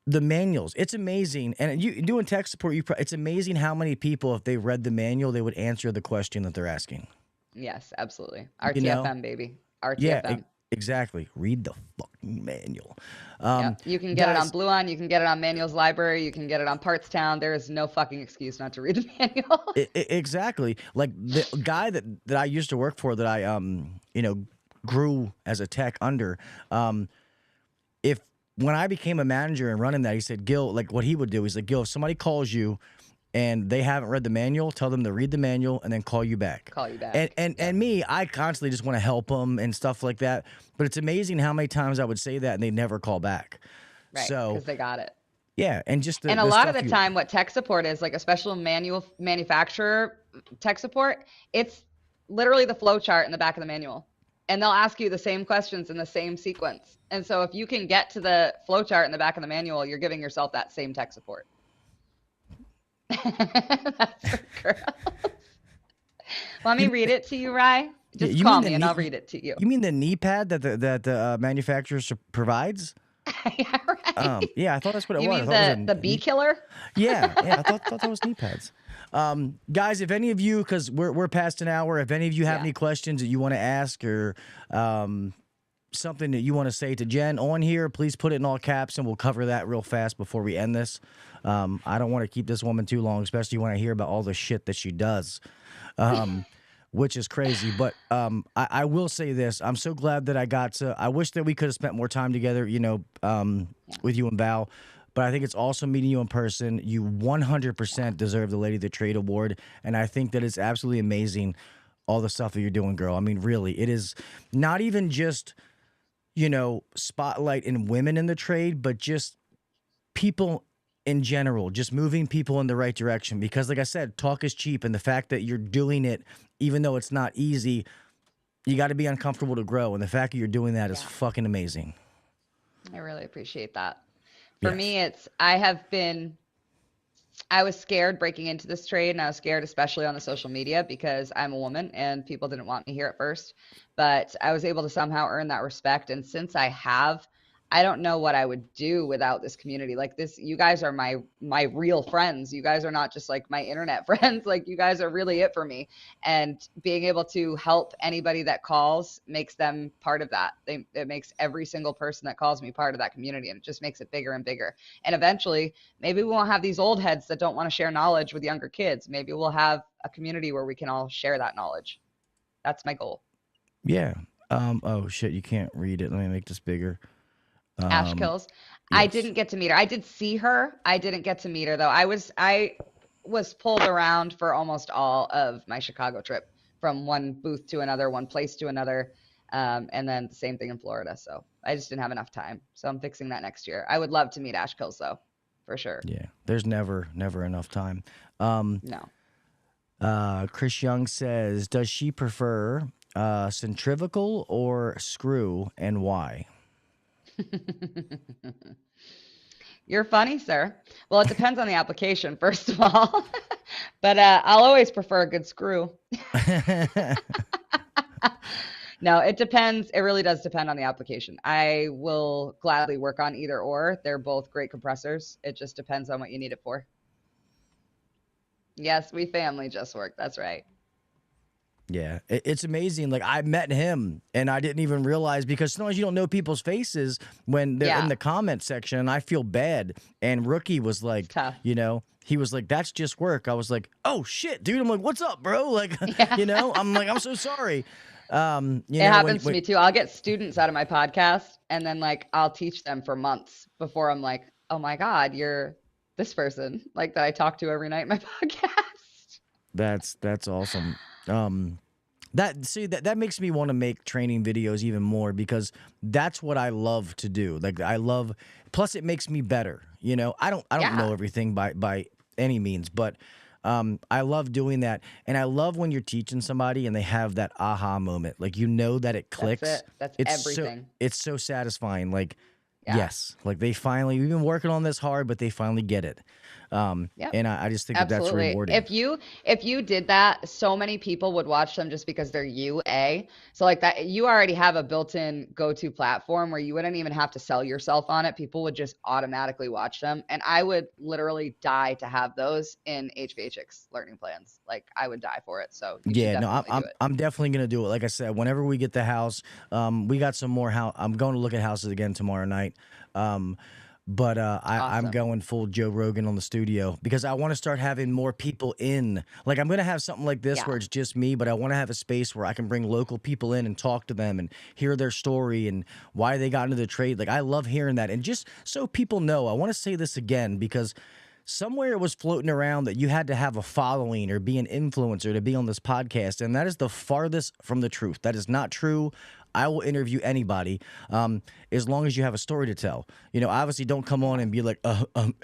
[SPEAKER 2] the manuals. It's amazing. And you doing tech support, it's amazing how many people, if they read the manual, they would answer the question that they're asking.
[SPEAKER 4] Yes, absolutely. RTFM, baby. RTFM.
[SPEAKER 2] Yeah, Exactly. Read the fucking manual.
[SPEAKER 4] Yep. You can get it on
[SPEAKER 2] Guys,
[SPEAKER 4] BLUON. You can get it on Manual's Library. You can get it on Partstown. There is no fucking excuse not to read the manual.
[SPEAKER 2] exactly. Like the guy that I used to work for that I grew as a tech under, if when I became a manager and running that, he said, Gil, like what he would do, he's like, Gil, if somebody calls you and they haven't read the manual, tell them to read the manual and then call you back.
[SPEAKER 4] Call you back.
[SPEAKER 2] And me, I constantly just want to help them and stuff like that. But it's amazing how many times I would say that and they never call back.
[SPEAKER 4] Right,
[SPEAKER 2] So
[SPEAKER 4] because they got it.
[SPEAKER 2] yeah, and just
[SPEAKER 4] And a lot of the time, what tech support is, like a special manufacturer tech support, it's literally the flow chart in the back of the manual. And they'll ask you the same questions in the same sequence. And so if you can get to the flow chart in the back of the manual, you're giving yourself that same tech support. That's for girls. Want me read it to you, Rye? Just call me and I'll read it to you.
[SPEAKER 2] You mean the knee pad that the manufacturer provides?
[SPEAKER 4] Yeah, right.
[SPEAKER 2] Yeah, I thought that's what it
[SPEAKER 4] You
[SPEAKER 2] was.
[SPEAKER 4] mean the bee killer?
[SPEAKER 2] Yeah, I thought that was knee pads. Guys, if any of you, because we're past an hour, if any of you have any questions that you want to ask or something that you want to say to Jen on here, please put it in all caps and we'll cover that real fast before we end this. I don't want to keep this woman too long, especially when I hear about all the shit that she does, which is crazy. But I will say this. I'm so glad that I wish that we could have spent more time together, with you and Val. But I think it's awesome meeting you in person. You 100% deserve the Lady of the Trade Award. And I think that it's absolutely amazing, all the stuff that you're doing, girl. I mean, really, it is not even just, spotlight in women in the trade, but just people in general, just moving people in the right direction. Because like I said, talk is cheap. And the fact that you're doing it, even though it's not easy, you got to be uncomfortable to grow. And the fact that you're doing that is fucking amazing.
[SPEAKER 4] I really appreciate that. For me, I was scared breaking into this trade, and I was scared especially on the social media because I'm a woman and people didn't want me here at first, but I was able to somehow earn that respect. And since I don't know what I would do without this community. Like this, you guys are my real friends. You guys are not just like my internet friends. Like you guys are really it for me. And being able to help anybody that calls makes them part of that. It makes every single person that calls me part of that community, and it just makes it bigger and bigger. And eventually, maybe we won't have these old heads that don't want to share knowledge with younger kids. Maybe we'll have a community where we can all share that knowledge. That's my goal.
[SPEAKER 2] Yeah. Oh shit, you can't read it. Let me make this bigger.
[SPEAKER 4] Ash Kills. Yes. I didn't get to meet her. I did see her. I didn't get to meet her though. I was pulled around for almost all of my Chicago trip, from one booth to another, one place to another. And then the same thing in Florida. So I just didn't have enough time. So I'm fixing that next year. I would love to meet Ash Kills though, for sure.
[SPEAKER 2] Yeah. There's never enough time.
[SPEAKER 4] No.
[SPEAKER 2] Chris Young says, does she prefer centrifugal or screw, and why?
[SPEAKER 4] You're funny, sir. Well, it depends on the application, first of all. But I'll always prefer a good screw. No, it depends. It really does depend on the application. I will gladly work on either or. They're both great compressors. It just depends on what you need it for. Yes, we family just work. That's right.
[SPEAKER 2] Yeah, it's amazing. Like, I met him and I didn't even realize, because sometimes you don't know people's faces when they're in the comment section, and I feel bad. And Rookie was like, he was like, that's just work. I was like, oh shit, dude. I'm like, what's up, bro? Like, I'm like, I'm so sorry.
[SPEAKER 4] It happens to me too. I'll get students out of my podcast, and then like I'll teach them for months before I'm like, oh my God, you're this person like that I talk to every night in my podcast.
[SPEAKER 2] That's awesome. That makes me want to make training videos even more, because that's what I love to do. Like plus it makes me better. I don't know everything by any means, but I love doing that. And I love when you're teaching somebody and they have that aha moment. Like, that it clicks.
[SPEAKER 4] That's everything.
[SPEAKER 2] It's so satisfying. Like, yes, like we've been working on this hard, but they finally get it. And I just think that that's
[SPEAKER 4] Absolutely.
[SPEAKER 2] rewarding.
[SPEAKER 4] If you did that, so many people would watch them just because they're you, A. So like that, you already have a built-in go-to platform where you wouldn't even have to sell yourself on it. People would just automatically watch them. And I would literally die to have those in HVAChicks learning plans. Like I would die for it. So you should definitely do it.
[SPEAKER 2] I'm definitely gonna do it. Like I said, whenever we get the house, we got some more house. I'm going to look at houses again tomorrow night. But I'm going full Joe Rogan on the studio because I want to start having more people in. Like I'm going to have something like this where it's just me, but I want to have a space where I can bring local people in and talk to them and hear their story and why they got into the trade. Like I love hearing that. And just so people know, I want to say this again because somewhere it was floating around that you had to have a following or be an influencer to be on this podcast. And that is the farthest from the truth. That is not true. I will interview anybody as long as you have a story to tell. You know, obviously don't come on and be like, you know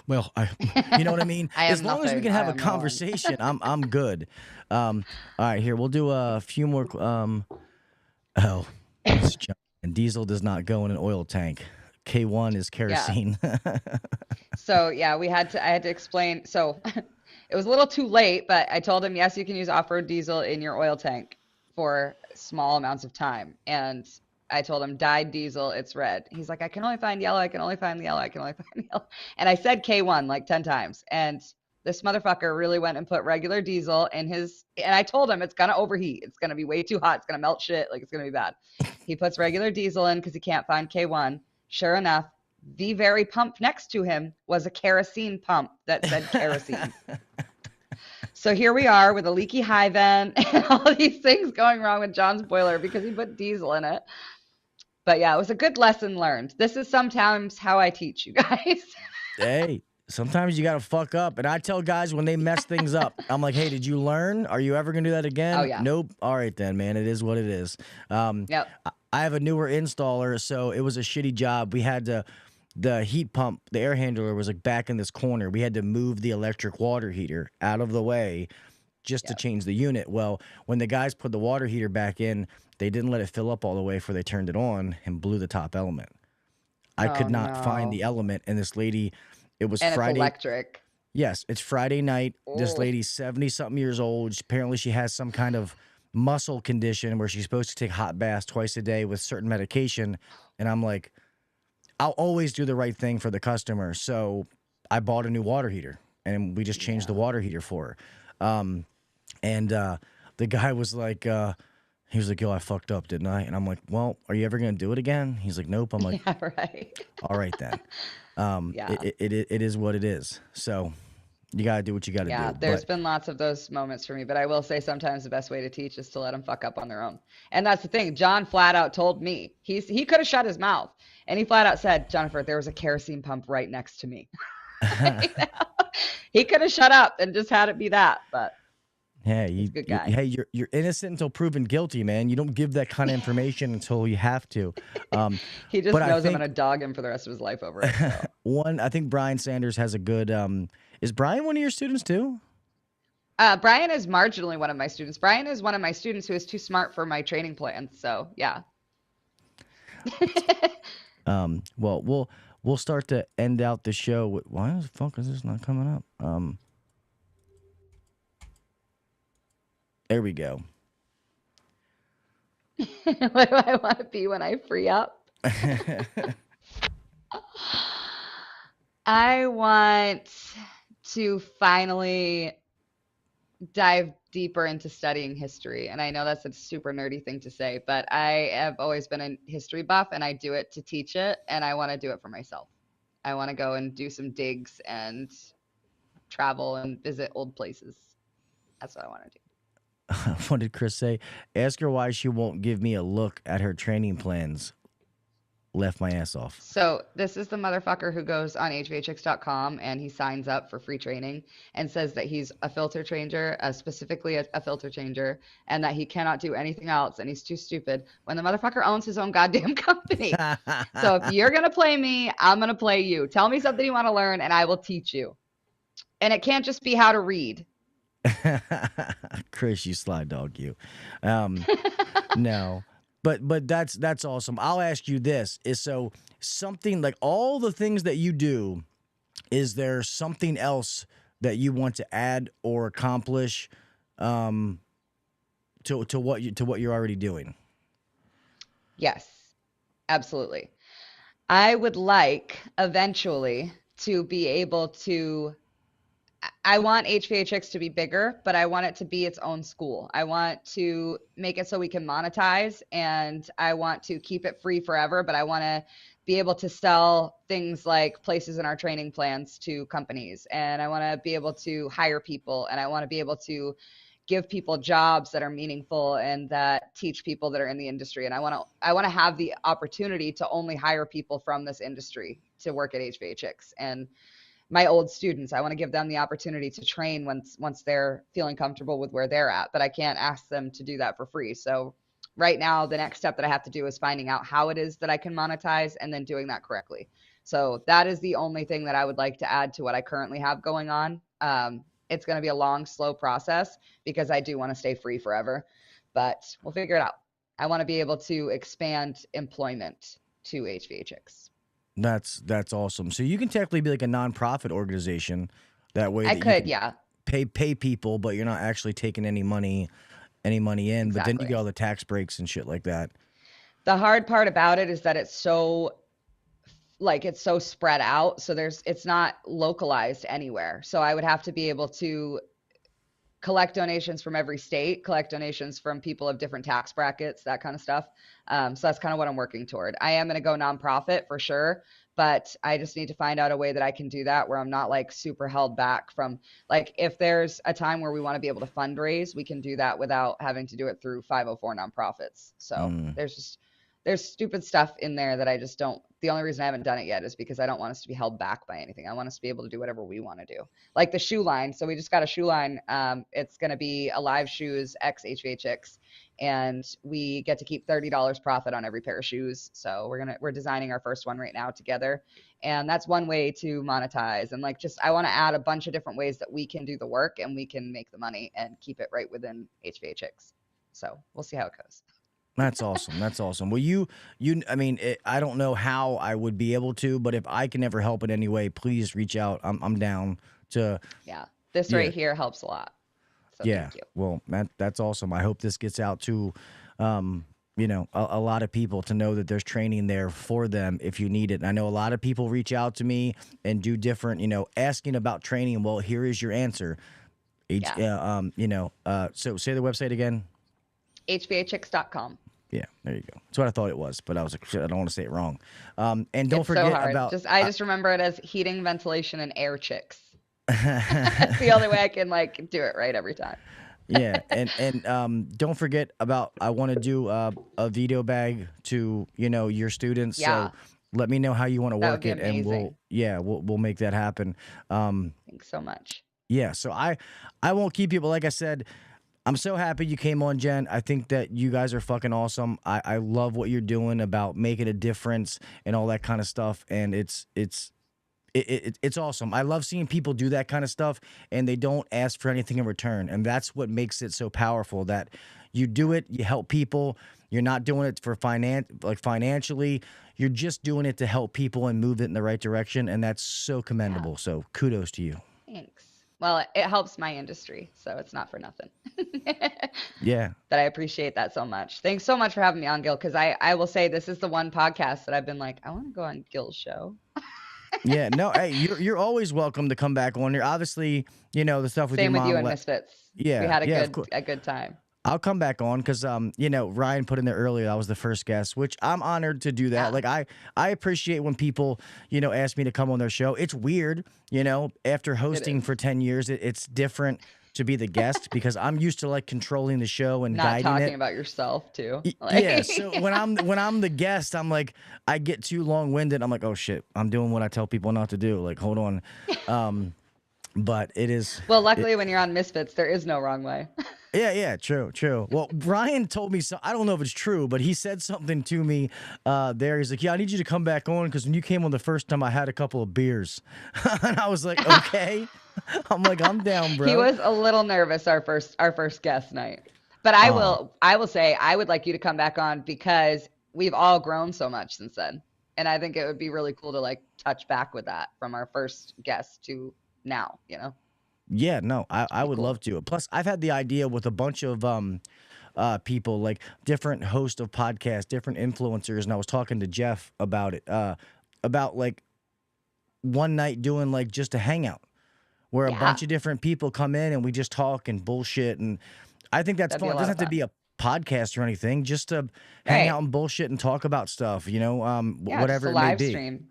[SPEAKER 2] what I mean? As long as we can have a conversation, I'm good. All right, here, we'll do a few more. It's John. And diesel does not go in an oil tank. K1 is kerosene.
[SPEAKER 4] Yeah. So yeah, I had to explain. So it was a little too late, but I told him, yes, you can use off-road diesel in your oil tank for small amounts of time. And I told him dyed diesel, it's red. He's like, I can only find yellow. I can only find yellow. I can only find yellow. And I said K1 like 10 times. And this motherfucker really went and put regular diesel in his, and I told him it's going to overheat. It's going to be way too hot. It's going to melt shit. Like it's going to be bad. He puts regular diesel in because he can't find K1. Sure enough, the very pump next to him was a kerosene pump that said kerosene. So here we are with a leaky high vent and all these things going wrong with John's boiler because he put diesel in it. But yeah, it was a good lesson learned. This is sometimes how I teach you guys.
[SPEAKER 2] Hey, sometimes you got to fuck up. And I tell guys when they mess things up, I'm like, hey, did you learn? Are you ever going to do that again?
[SPEAKER 4] Oh, yeah.
[SPEAKER 2] Nope. All right, then, man. It is what it is.
[SPEAKER 4] Yep.
[SPEAKER 2] I have a newer installer, so it was a shitty job. We had to, the heat pump, the air handler was like back in this corner. We had to move the electric water heater out of the way just to change the unit. Well, when the guys put the water heater back in, they didn't let it fill up all the way before they turned it on and blew the top element. I could not find the element, and this lady, it was
[SPEAKER 4] and
[SPEAKER 2] Friday.
[SPEAKER 4] It's electric.
[SPEAKER 2] Yes, it's Friday night. This lady's 70-something years old. Apparently, she has some kind of muscle condition where she's supposed to take hot baths twice a day with certain medication. And I'm like, I'll always do the right thing for the customer. So I bought a new water heater, and we just changed the water heater for her. The guy was like, he was like, yo, I fucked up, didn't I? And I'm like, well, are you ever going to do it again? He's like, nope. I'm like,
[SPEAKER 4] Yeah, right.
[SPEAKER 2] all right then. It is what it is. So you got to do what you got to do.
[SPEAKER 4] Yeah, there's been lots of those moments for me, but I will say sometimes the best way to teach is to let them fuck up on their own. And that's the thing. John flat out told me, he could have shut his mouth, and he flat out said, Jennifer, there was a kerosene pump right next to me. He could have shut up and just had it be that, but
[SPEAKER 2] yeah,
[SPEAKER 4] he's a good guy.
[SPEAKER 2] You're innocent until proven guilty, man. You don't give that kind of information until you have to.
[SPEAKER 4] He just knows I'm going to dog him for the rest of his life over it. So.
[SPEAKER 2] I think Brian Sanders has a good, is Brian one of your students too?
[SPEAKER 4] Brian is marginally one of my students. Brian is one of my students who is too smart for my training plan. So yeah.
[SPEAKER 2] Well, we'll start to end out the show with, why the fuck is this not coming up? There we go.
[SPEAKER 4] What do I want to be when I free up? I want to finally dive deeper into studying history. And I know that's a super nerdy thing to say, but I have always been a history buff, and I do it to teach it, and I want to do it for myself. I want to go and do some digs and travel and visit old places. That's what I want to do.
[SPEAKER 2] What did Chris say? Ask her why she won't give me a look at her training plans. Left my ass off.
[SPEAKER 4] So this is the motherfucker who goes on HVAChicks.com and he signs up for free training and says that he's a filter changer, specifically a filter changer, and that he cannot do anything else, and he's too stupid when the motherfucker owns his own goddamn company. So if you're going to play me, I'm going to play you. Tell me something you want to learn and I will teach you. And it can't just be how to read.
[SPEAKER 2] Chris, you sly dog, you. No. But that's awesome. I'll ask you this, is so something like all the things that you do is there something else that you want to add or accomplish to what you're already doing?
[SPEAKER 4] Yes, absolutely. I would like eventually to be able to, I want HVAChicks to be bigger, but I want it to be its own school. I want to make it so we can monetize, and I want to keep it free forever, but I want to be able to sell things like places in our training plans to companies. And I want to be able to hire people, and I want to be able to give people jobs that are meaningful and that teach people that are in the industry. And I want to have the opportunity to only hire people from this industry to work at HVAChicks. And my old students, I want to give them the opportunity to train once they're feeling comfortable with where they're at, but I can't ask them to do that for free. So right now, the next step that I have to do is finding out how it is that I can monetize and then doing that correctly. So that is the only thing that I would like to add to what I currently have going on. It's going to be a long, slow process because I do want to stay free forever, but we'll figure it out. I want to be able to expand employment to HVAChicks.
[SPEAKER 2] That's awesome. So you can technically be like a nonprofit organization. That way
[SPEAKER 4] I could, yeah.
[SPEAKER 2] Pay people, but you're not actually taking any money in. Exactly. But then you get all the tax breaks and shit like that.
[SPEAKER 4] The hard part about it is that it's so spread out. So it's not localized anywhere. So I would have to be able to collect donations from every state, collect donations from people of different tax brackets, that kind of stuff. So that's kind of what I'm working toward. I am going to go nonprofit for sure, but I just need to find out a way that I can do that where I'm not like super held back from, like, if there's a time where we want to be able to fundraise, we can do that without having to do it through 504 nonprofits. So there's stupid stuff in there that I just don't. The only reason I haven't done it yet is because I don't want us to be held back by anything. I want us to be able to do whatever we want to do. Like the shoe line. So we just got a shoe line. It's going to be Alive Shoes X HVAChicks, and we get to keep $30 profit on every pair of shoes. So we're designing our first one right now together, and that's one way to monetize. And I want to add a bunch of different ways that we can do the work and we can make the money and keep it right within HVAChicks. So we'll see how it goes.
[SPEAKER 2] That's awesome. That's awesome. Well, I mean, I don't know how I would be able to, but if I can ever help in any way, please reach out. I'm down to.
[SPEAKER 4] Yeah, this right here helps a lot. So
[SPEAKER 2] yeah.
[SPEAKER 4] Thank you.
[SPEAKER 2] Well, that's awesome. I hope this gets out to, a lot of people to know that there's training there for them if you need it. And I know a lot of people reach out to me and do different, asking about training. Well, here is your answer. So say the website again.
[SPEAKER 4] HVAChicks.com.
[SPEAKER 2] Yeah, there you go. That's what I thought it was, but I was like, shit, I don't want to say it wrong. And don't forget
[SPEAKER 4] so hard.
[SPEAKER 2] about.
[SPEAKER 4] I just remember it as heating, ventilation, and air chicks. That's the only way I can do it right every time.
[SPEAKER 2] Yeah, and don't forget about. I want to do a VETO bag to your students.
[SPEAKER 4] Yeah.
[SPEAKER 2] So let me know how you want to work it,
[SPEAKER 4] amazing.
[SPEAKER 2] and we'll make that happen.
[SPEAKER 4] Thanks so much.
[SPEAKER 2] Yeah, so I won't keep you, but like I said, I'm so happy you came on, Jen. I think that you guys are fucking awesome. I love what you're doing about making a difference and all that kind of stuff. And it's awesome. I love seeing people do that kind of stuff and they don't ask for anything in return. And that's what makes it so powerful, that you do it, you help people. You're not doing it for financially. You're just doing it to help people and move it in the right direction. And that's so commendable. Yeah. So kudos to you.
[SPEAKER 4] Thanks. Well, it helps my industry, so it's not for nothing.
[SPEAKER 2] Yeah.
[SPEAKER 4] But I appreciate that so much. Thanks so much for having me on, Gil, because I will say this is the one podcast that I've been like, I want to go on Gil's show.
[SPEAKER 2] Yeah, no, hey, you're always welcome to come back on here. Obviously, the stuff with
[SPEAKER 4] Same
[SPEAKER 2] your
[SPEAKER 4] with
[SPEAKER 2] mom.
[SPEAKER 4] you and Misfits.
[SPEAKER 2] Yeah.
[SPEAKER 4] We had a good time.
[SPEAKER 2] I'll come back on because, Ryan put in there earlier, I was the first guest, which I'm honored to do that. Yeah. Like, I appreciate when people, ask me to come on their show. It's weird, after hosting for 10 years, it's different to be the guest because I'm used to controlling the show and guiding it.
[SPEAKER 4] Not talking about yourself too.
[SPEAKER 2] Yeah. So when I'm the guest, I'm like, I get too long winded. I'm like, oh shit, I'm doing what I tell people not to do. Like, hold on. But it is.
[SPEAKER 4] Well, luckily when you're on Misfits, there is no wrong way.
[SPEAKER 2] Yeah, true. Well, Brian told me so. I don't know if it's true, but he said something to me there. He's like, yeah, I need you to come back on because when you came on the first time, I had a couple of beers. And I was like, okay. I'm like, I'm down, bro.
[SPEAKER 4] He was a little nervous our first guest night. But I will say I would like you to come back on because we've all grown so much since then. And I think it would be really cool to like touch back with that from our first guest to now,
[SPEAKER 2] Yeah, no, I would
[SPEAKER 4] cool.
[SPEAKER 2] love to. Plus, I've had the idea with a bunch of people, like different hosts of podcasts, different influencers, and I was talking to Jeff about it, about like one night doing like just a hangout where a bunch of different people come in and we just talk and bullshit, and I think that's fun. It doesn't have to be a podcast or anything, just to hang out and bullshit and talk about stuff, whatever it may
[SPEAKER 4] live
[SPEAKER 2] be.
[SPEAKER 4] Stream.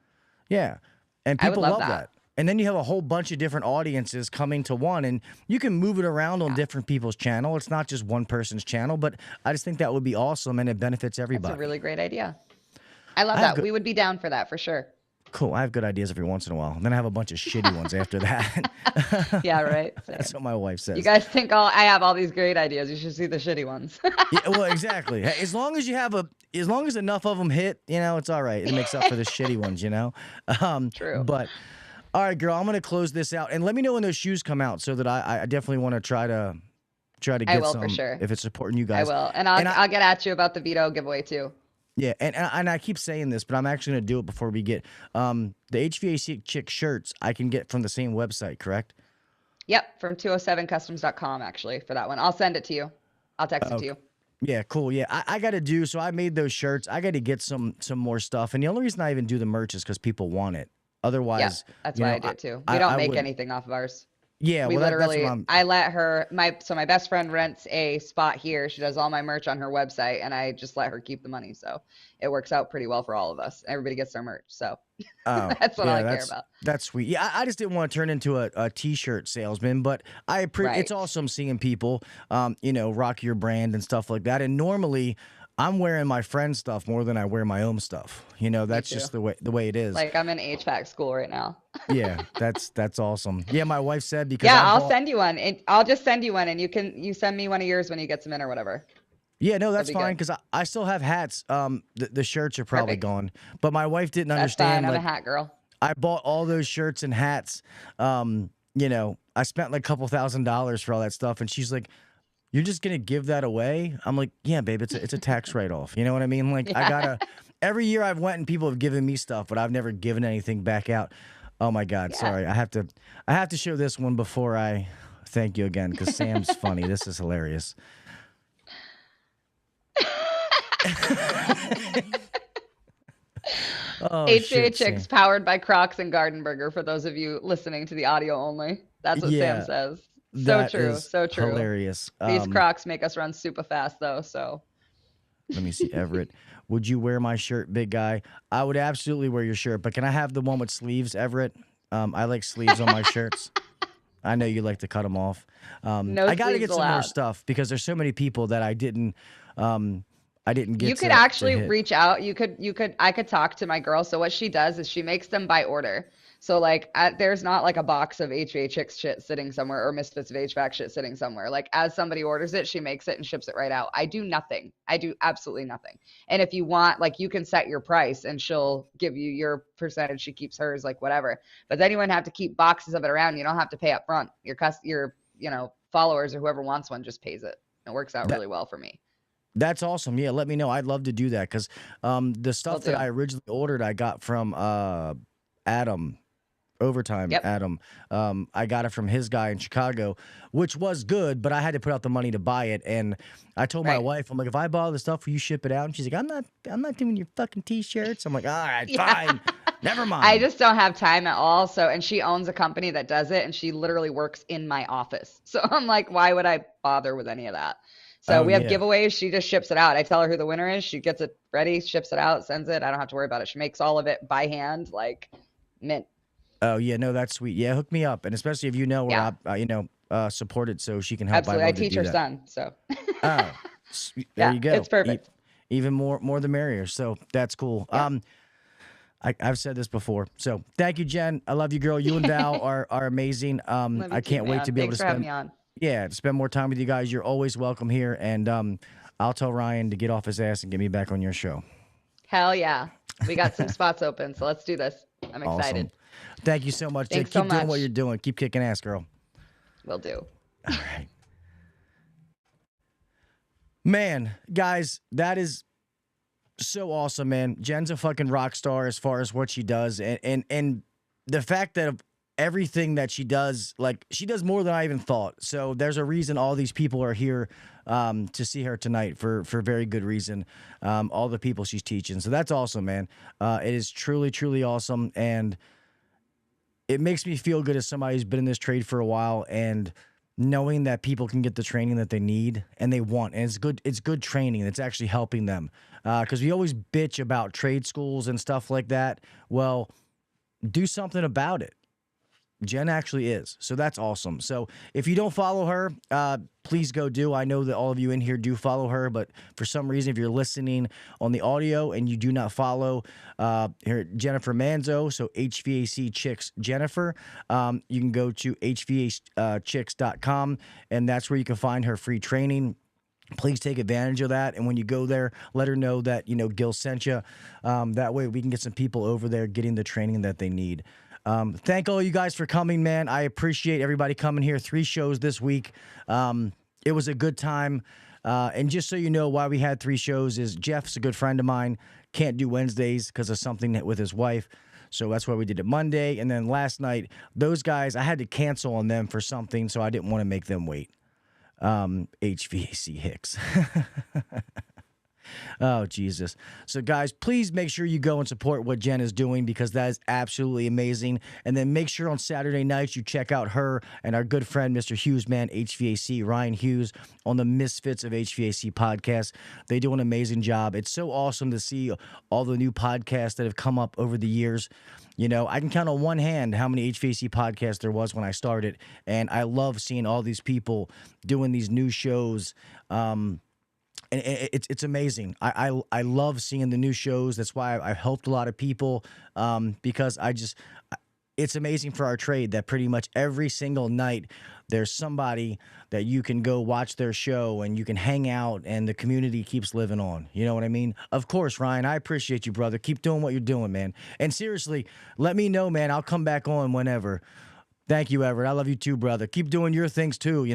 [SPEAKER 2] Yeah, and people
[SPEAKER 4] love
[SPEAKER 2] love that. And then you have a whole bunch of different audiences coming to one, and you can move it around on different people's channel. It's not just one person's channel, but I just think that would be awesome, and it benefits everybody.
[SPEAKER 4] That's a really great idea. I love that. We would be down for that for sure.
[SPEAKER 2] Cool. I have good ideas every once in a while. Then I have a bunch of shitty ones after that.
[SPEAKER 4] Yeah, right.
[SPEAKER 2] That's what my wife says.
[SPEAKER 4] You guys think I have all these great ideas. You should see the shitty ones.
[SPEAKER 2] Yeah, well, exactly. As long as enough of them hit, it's all right. It makes up for the shitty ones,
[SPEAKER 4] True.
[SPEAKER 2] But all right, girl, I'm going to close this out, and let me know when those shoes come out so that I definitely want to try to get
[SPEAKER 4] I will
[SPEAKER 2] some
[SPEAKER 4] for sure.
[SPEAKER 2] if it's supporting you guys.
[SPEAKER 4] I will, and I'll get at you about the veto giveaway too.
[SPEAKER 2] Yeah, and I keep saying this, but I'm actually going to do it before we get the HVACchicks shirts I can get from the same website, correct?
[SPEAKER 4] Yep, from 207customs.com actually for that one. I'll send it to you. I'll text it to you.
[SPEAKER 2] Yeah, cool. Yeah, I got to so I made those shirts. I got to get some more stuff, and the only reason I even do the merch is because people want it. Otherwise,
[SPEAKER 4] that's why I do it too. We don't make anything off of ours.
[SPEAKER 2] Yeah,
[SPEAKER 4] we literally,
[SPEAKER 2] that's
[SPEAKER 4] I let her, my best friend rents a spot here. She does all my merch on her website, and I just let her keep the money. So it works out pretty well for all of us. Everybody gets their merch. So that's what I care about.
[SPEAKER 2] That's sweet. Yeah, I just didn't want to turn into a t-shirt salesman, but it's awesome seeing people, rock your brand and stuff like that. And normally I'm wearing my friend's stuff more than I wear my own stuff. That's just the way it is.
[SPEAKER 4] Like I'm in HVAC school right now.
[SPEAKER 2] Yeah, that's awesome. Yeah, my wife said because
[SPEAKER 4] I'll send you one. I'll just send you one, and you send me one of yours when you get some in or whatever.
[SPEAKER 2] Yeah, no, that's fine because I still have hats. The shirts are probably gone, but my wife didn't understand.
[SPEAKER 4] That's fine. I'm a hat girl.
[SPEAKER 2] I bought all those shirts and hats. I spent like a couple $1,000s for all that stuff, and she's like, "You're just gonna give that away?" I'm like, "Yeah, babe, it's a tax write-off." You know what I mean? Like I gotta. Every year I've went and people have given me stuff, but I've never given anything back out. Oh my God, sorry. I have to show this one before I thank you again because Sam's funny. This is hilarious.
[SPEAKER 4] HVAChicks powered by Crocs and Gardenburger for those of you listening to the audio only. That's what Sam says. So true. So true.
[SPEAKER 2] Hilarious.
[SPEAKER 4] These Crocs make us run super fast though. So
[SPEAKER 2] let me see, Everett. Would you wear my shirt, big guy? I would absolutely wear your shirt, but can I have the one with sleeves, Everett? I like sleeves on my shirts. I know you like to cut them off. I got to get some more stuff because there's so many people that I didn't get.
[SPEAKER 4] You could actually reach out. I could talk to my girl. So what she does is she makes them by order. So like there's not like a box of HVAChicks shit sitting somewhere or Misfits of HVAC shit sitting somewhere. Like as somebody orders it, she makes it and ships it right out. I do nothing. I do absolutely nothing. And if you want, like you can set your price and she'll give you your percentage. She keeps hers, like whatever. But then you wouldn't have to keep boxes of it around. You don't have to pay up front. Your followers or whoever wants one just pays it. It works out really well for me.
[SPEAKER 2] That's awesome. Yeah, let me know. I'd love to do that because the stuff that I originally ordered, I got from Adam. Overtime,
[SPEAKER 4] yep.
[SPEAKER 2] Adam. I got it from his guy in Chicago, which was good, but I had to put out the money to buy it. And I told my wife, I'm like, if I buy all the stuff, will you ship it out? And she's like, I'm not doing your fucking t-shirts. I'm like, all right, fine. Never mind.
[SPEAKER 4] I just don't have time at all. So, and she owns a company that does it, and she literally works in my office. So I'm like, why would I bother with any of that? So we have giveaways. She just ships it out. I tell her who the winner is. She gets it ready, ships it out, sends it. I don't have to worry about it. She makes all of it by hand, like mint.
[SPEAKER 2] Oh yeah, no, that's sweet. Yeah, hook me up, and especially if you know where I support it, so she can help.
[SPEAKER 4] Absolutely, I teach her son, so.
[SPEAKER 2] Oh, there you go.
[SPEAKER 4] It's perfect.
[SPEAKER 2] Even more the merrier. So that's cool. Yeah. I've said this before. So thank you, Jen. I love you, girl. You and Val are amazing. I can't wait to be able to spend. To spend more time with you guys. You're always welcome here, and I'll tell Ryan to get off his ass and get me back on your show.
[SPEAKER 4] Hell yeah, we got some spots open, so let's do this. I'm excited.
[SPEAKER 2] Awesome. Thank you so much. Keep doing what you're doing. Keep kicking ass, girl.
[SPEAKER 4] Will do.
[SPEAKER 2] All right. Man, guys, that is so awesome, man. Jen's a fucking rock star as far as what she does, and the fact that of everything that she does, like she does more than I even thought. So there's a reason all these people are here to see her tonight for very good reason. All the people she's teaching, so that's awesome, man. It is truly, truly awesome, and it makes me feel good as somebody who's been in this trade for a while and knowing that people can get the training that they need and they want. And it's good training. It's actually helping them. Because we always bitch about trade schools and stuff like that. Well, do something about it. Jenn actually is. So that's awesome. So if you don't follow her, please go do. I know that all of you in here do follow her, but for some reason, if you're listening on the audio and you do not follow here, Jennifer Manzo, so HVACchicks Jennifer, you can go to HVAChicks.com, and that's where you can find her free training. Please take advantage of that. And when you go there, let her know that, Gil sent you. That way we can get some people over there getting the training that they need. Thank all you guys for coming, man. I appreciate everybody coming here. 3 shows this week. It was a good time. And just so you know why we had 3 shows is Jeff's a good friend of mine. Can't do Wednesdays because of something with his wife. So that's why we did it Monday. And then last night, those guys, I had to cancel on them for something, so I didn't want to make them wait. HVAChicks. Oh, Jesus. So, guys, please make sure you go and support what Jenn is doing because that is absolutely amazing. And then make sure on Saturday nights you check out her and our good friend, Mr. Hughes, man, HVAC, Ryan Hughes, on the Misfits of HVAC Podcast. They do an amazing job. It's so awesome to see all the new podcasts that have come up over the years. I can count on one hand how many HVAC podcasts there was when I started. And I love seeing all these people doing these new shows. And it's amazing. I love seeing the new shows. That's why I've helped a lot of people because it's amazing for our trade that pretty much every single night there's somebody that you can go watch their show and you can hang out and the community keeps living on. You know what I mean? Of course, Ryan, I appreciate you, brother. Keep doing what you're doing, man. And seriously, let me know, man. I'll come back on whenever. Thank you, Everett. I love you too, brother. Keep doing your things too,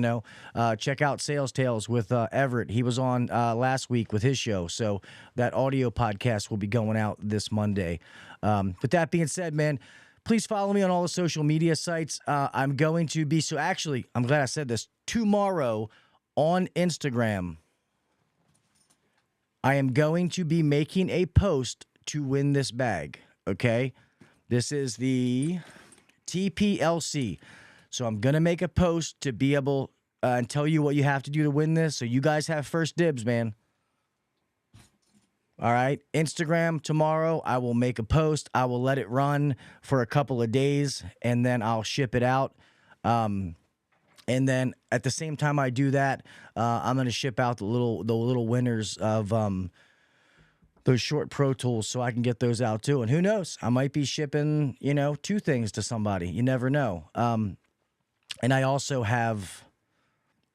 [SPEAKER 2] Check out Sales Tales with Everett. He was on last week with his show, so that audio podcast will be going out this Monday. With that being said, man, please follow me on all the social media sites. I'm going to be, so actually, I'm glad I said this, tomorrow on Instagram, I am going to be making a post to win this bag, okay? This is the TPLC. So I'm going to make a post to be able and tell you what you have to do to win this. So you guys have first dibs, man. All right. Instagram tomorrow. I will make a post. I will let it run for a couple of days and then I'll ship it out. And then at the same time I do that, I'm going to ship out the little winners of, those short Pro Tools so I can get those out too. And who knows? I might be shipping, 2 things to somebody. You never know. And I also have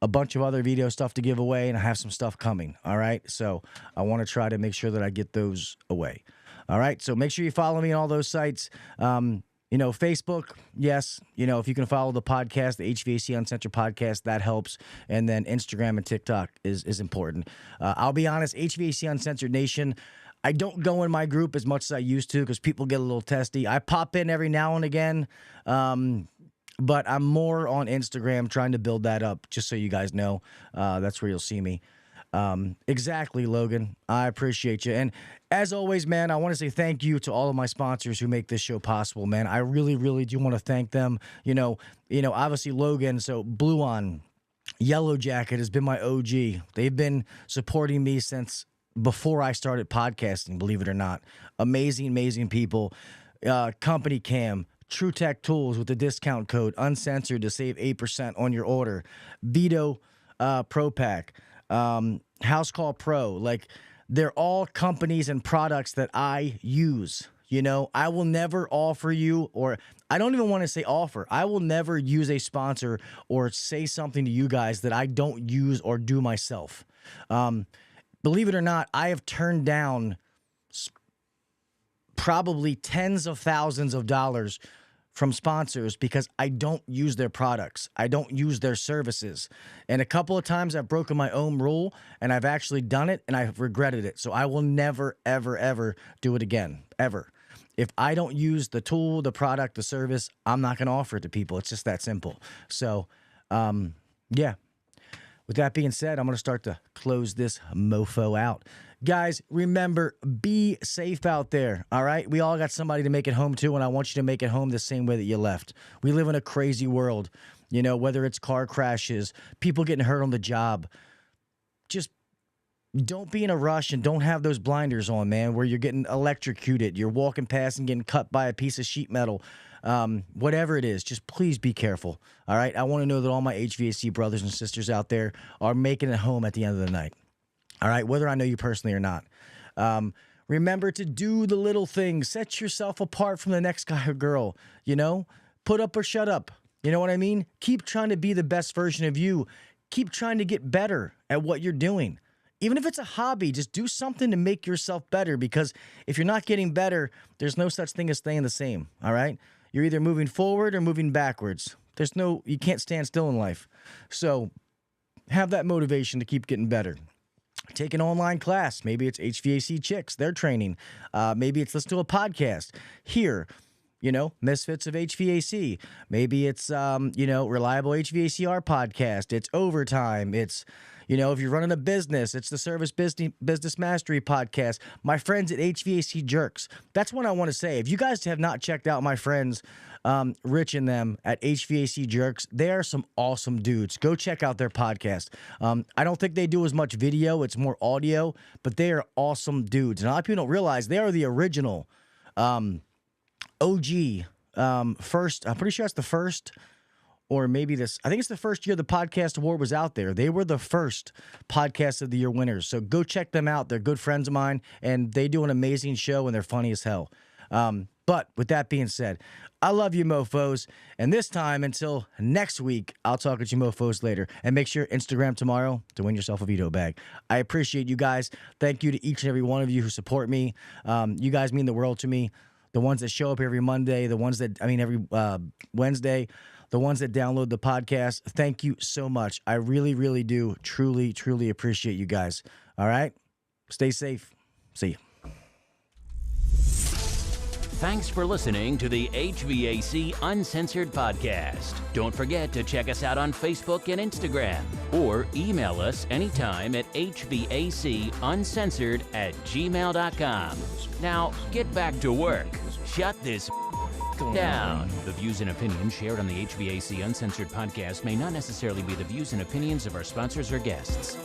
[SPEAKER 2] a bunch of other video stuff to give away, and I have some stuff coming. All right. So I want to try to make sure that I get those away. All right. So make sure you follow me on all those sites. Facebook, yes. If you can follow the podcast, the HVAC Uncensored Podcast, that helps. And then Instagram and TikTok is important. I'll be honest, HVAC Uncensored Nation, I don't go in my group as much as I used to because people get a little testy. I pop in every now and again, but I'm more on Instagram trying to build that up, just so you guys know. That's where you'll see me. Exactly, Logan. I appreciate you. And as always, man, I want to say thank you to all of my sponsors who make this show possible, man. I really, really do want to thank them. Obviously Logan, so BLUON, Yellow Jacket has been my OG. They've been supporting me since before I started podcasting, believe it or not. Amazing, amazing people. COMPANYCAM, True Tech Tools with the discount code Uncensored to save 8% on your order. VETO Pro Pack. HOUSECALL Pro, like they're all companies and products that I use. I will never offer you, or I don't even want to say offer. I will never use a sponsor or say something to you guys that I don't use or do myself. Believe it or not, I have turned down probably tens of thousands of dollars from sponsors because I don't use their products. I don't use their services. And a couple of times I've broken my own rule and I've actually done it and I've regretted it. So I will never, ever, ever do it again, ever. If I don't use the tool, the product, the service, I'm not going to offer it to people. It's just that simple. So, yeah. With that being said, I'm going to start to close this mofo out. Guys, remember, be safe out there, all right? We all got somebody to make it home to, and I want you to make it home the same way that you left. We live in a crazy world, you know, whether it's car crashes, people getting hurt on the job. Just don't be in a rush and don't have those blinders on, man, where you're getting electrocuted. You're walking past and getting cut by a piece of sheet metal. Whatever it is, just please be careful, all right? I want to know that all my HVAC brothers and sisters out there are making it home at the end of the night, all right, whether I know you personally or not. Remember to do the little things. Set yourself apart from the next guy or girl, you know? Put up or shut up, you know what I mean? Keep trying to be the best version of you. Keep trying to get better at what you're doing. Even if it's a hobby, just do something to make yourself better, because if you're not getting better, there's no such thing as staying the same, all right? You're either moving forward or moving backwards. You can't stand still in life. So have that motivation to keep getting better. Take an online class. Maybe it's HVAChicks, their training. Maybe it's listen to a podcast. Here, you know, Misfits of HVAC. Maybe it's, Reliable HVACR podcast. It's Overtime. It's, you know, if you're running a business, it's the Service Business Mastery podcast. My friends at HVAChicks. That's what I want to say. If you guys have not checked out my friends, Rich and them at HVACchicks, they are some awesome dudes. Go check out their podcast. I don't think they do as much video. It's more audio, but they are awesome dudes. And a lot of people don't realize they are the original OG first. I'm pretty sure it's the first. Or maybe I think it's the first year the podcast award was out there. They were the first podcast of the year winners. So go check them out. They're good friends of mine, and they do an amazing show, and they're funny as hell. But with that being said, I love you mofos. And this time, until next week, I'll talk with you mofos later. And make sure Instagram tomorrow to win yourself a veto bag. I appreciate you guys. Thank you to each and every one of you who support me. You guys mean the world to me. The ones that show up every Monday, every Wednesday, the ones that download the podcast, thank you so much. I really, really do truly, truly appreciate you guys. All right? Stay safe. See you.
[SPEAKER 5] Thanks for listening to the HVAC Uncensored Podcast. Don't forget to check us out on Facebook and Instagram, or email us anytime at hvacuncensored@gmail.com. Now, get back to work. Shut this down. The views and opinions shared on the HVAC Uncensored Podcast may not necessarily be the views and opinions of our sponsors or guests.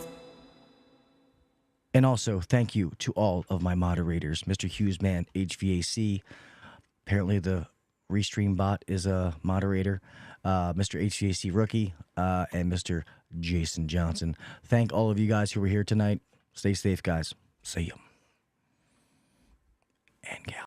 [SPEAKER 2] And also, thank you to all of my moderators. Mr. Hughesman, HVAC. Apparently, the Restream bot is a moderator. Mr. HVAC Rookie, and Mr. Jason Johnson. Thank all of you guys who were here tonight. Stay safe, guys. See you. And gal.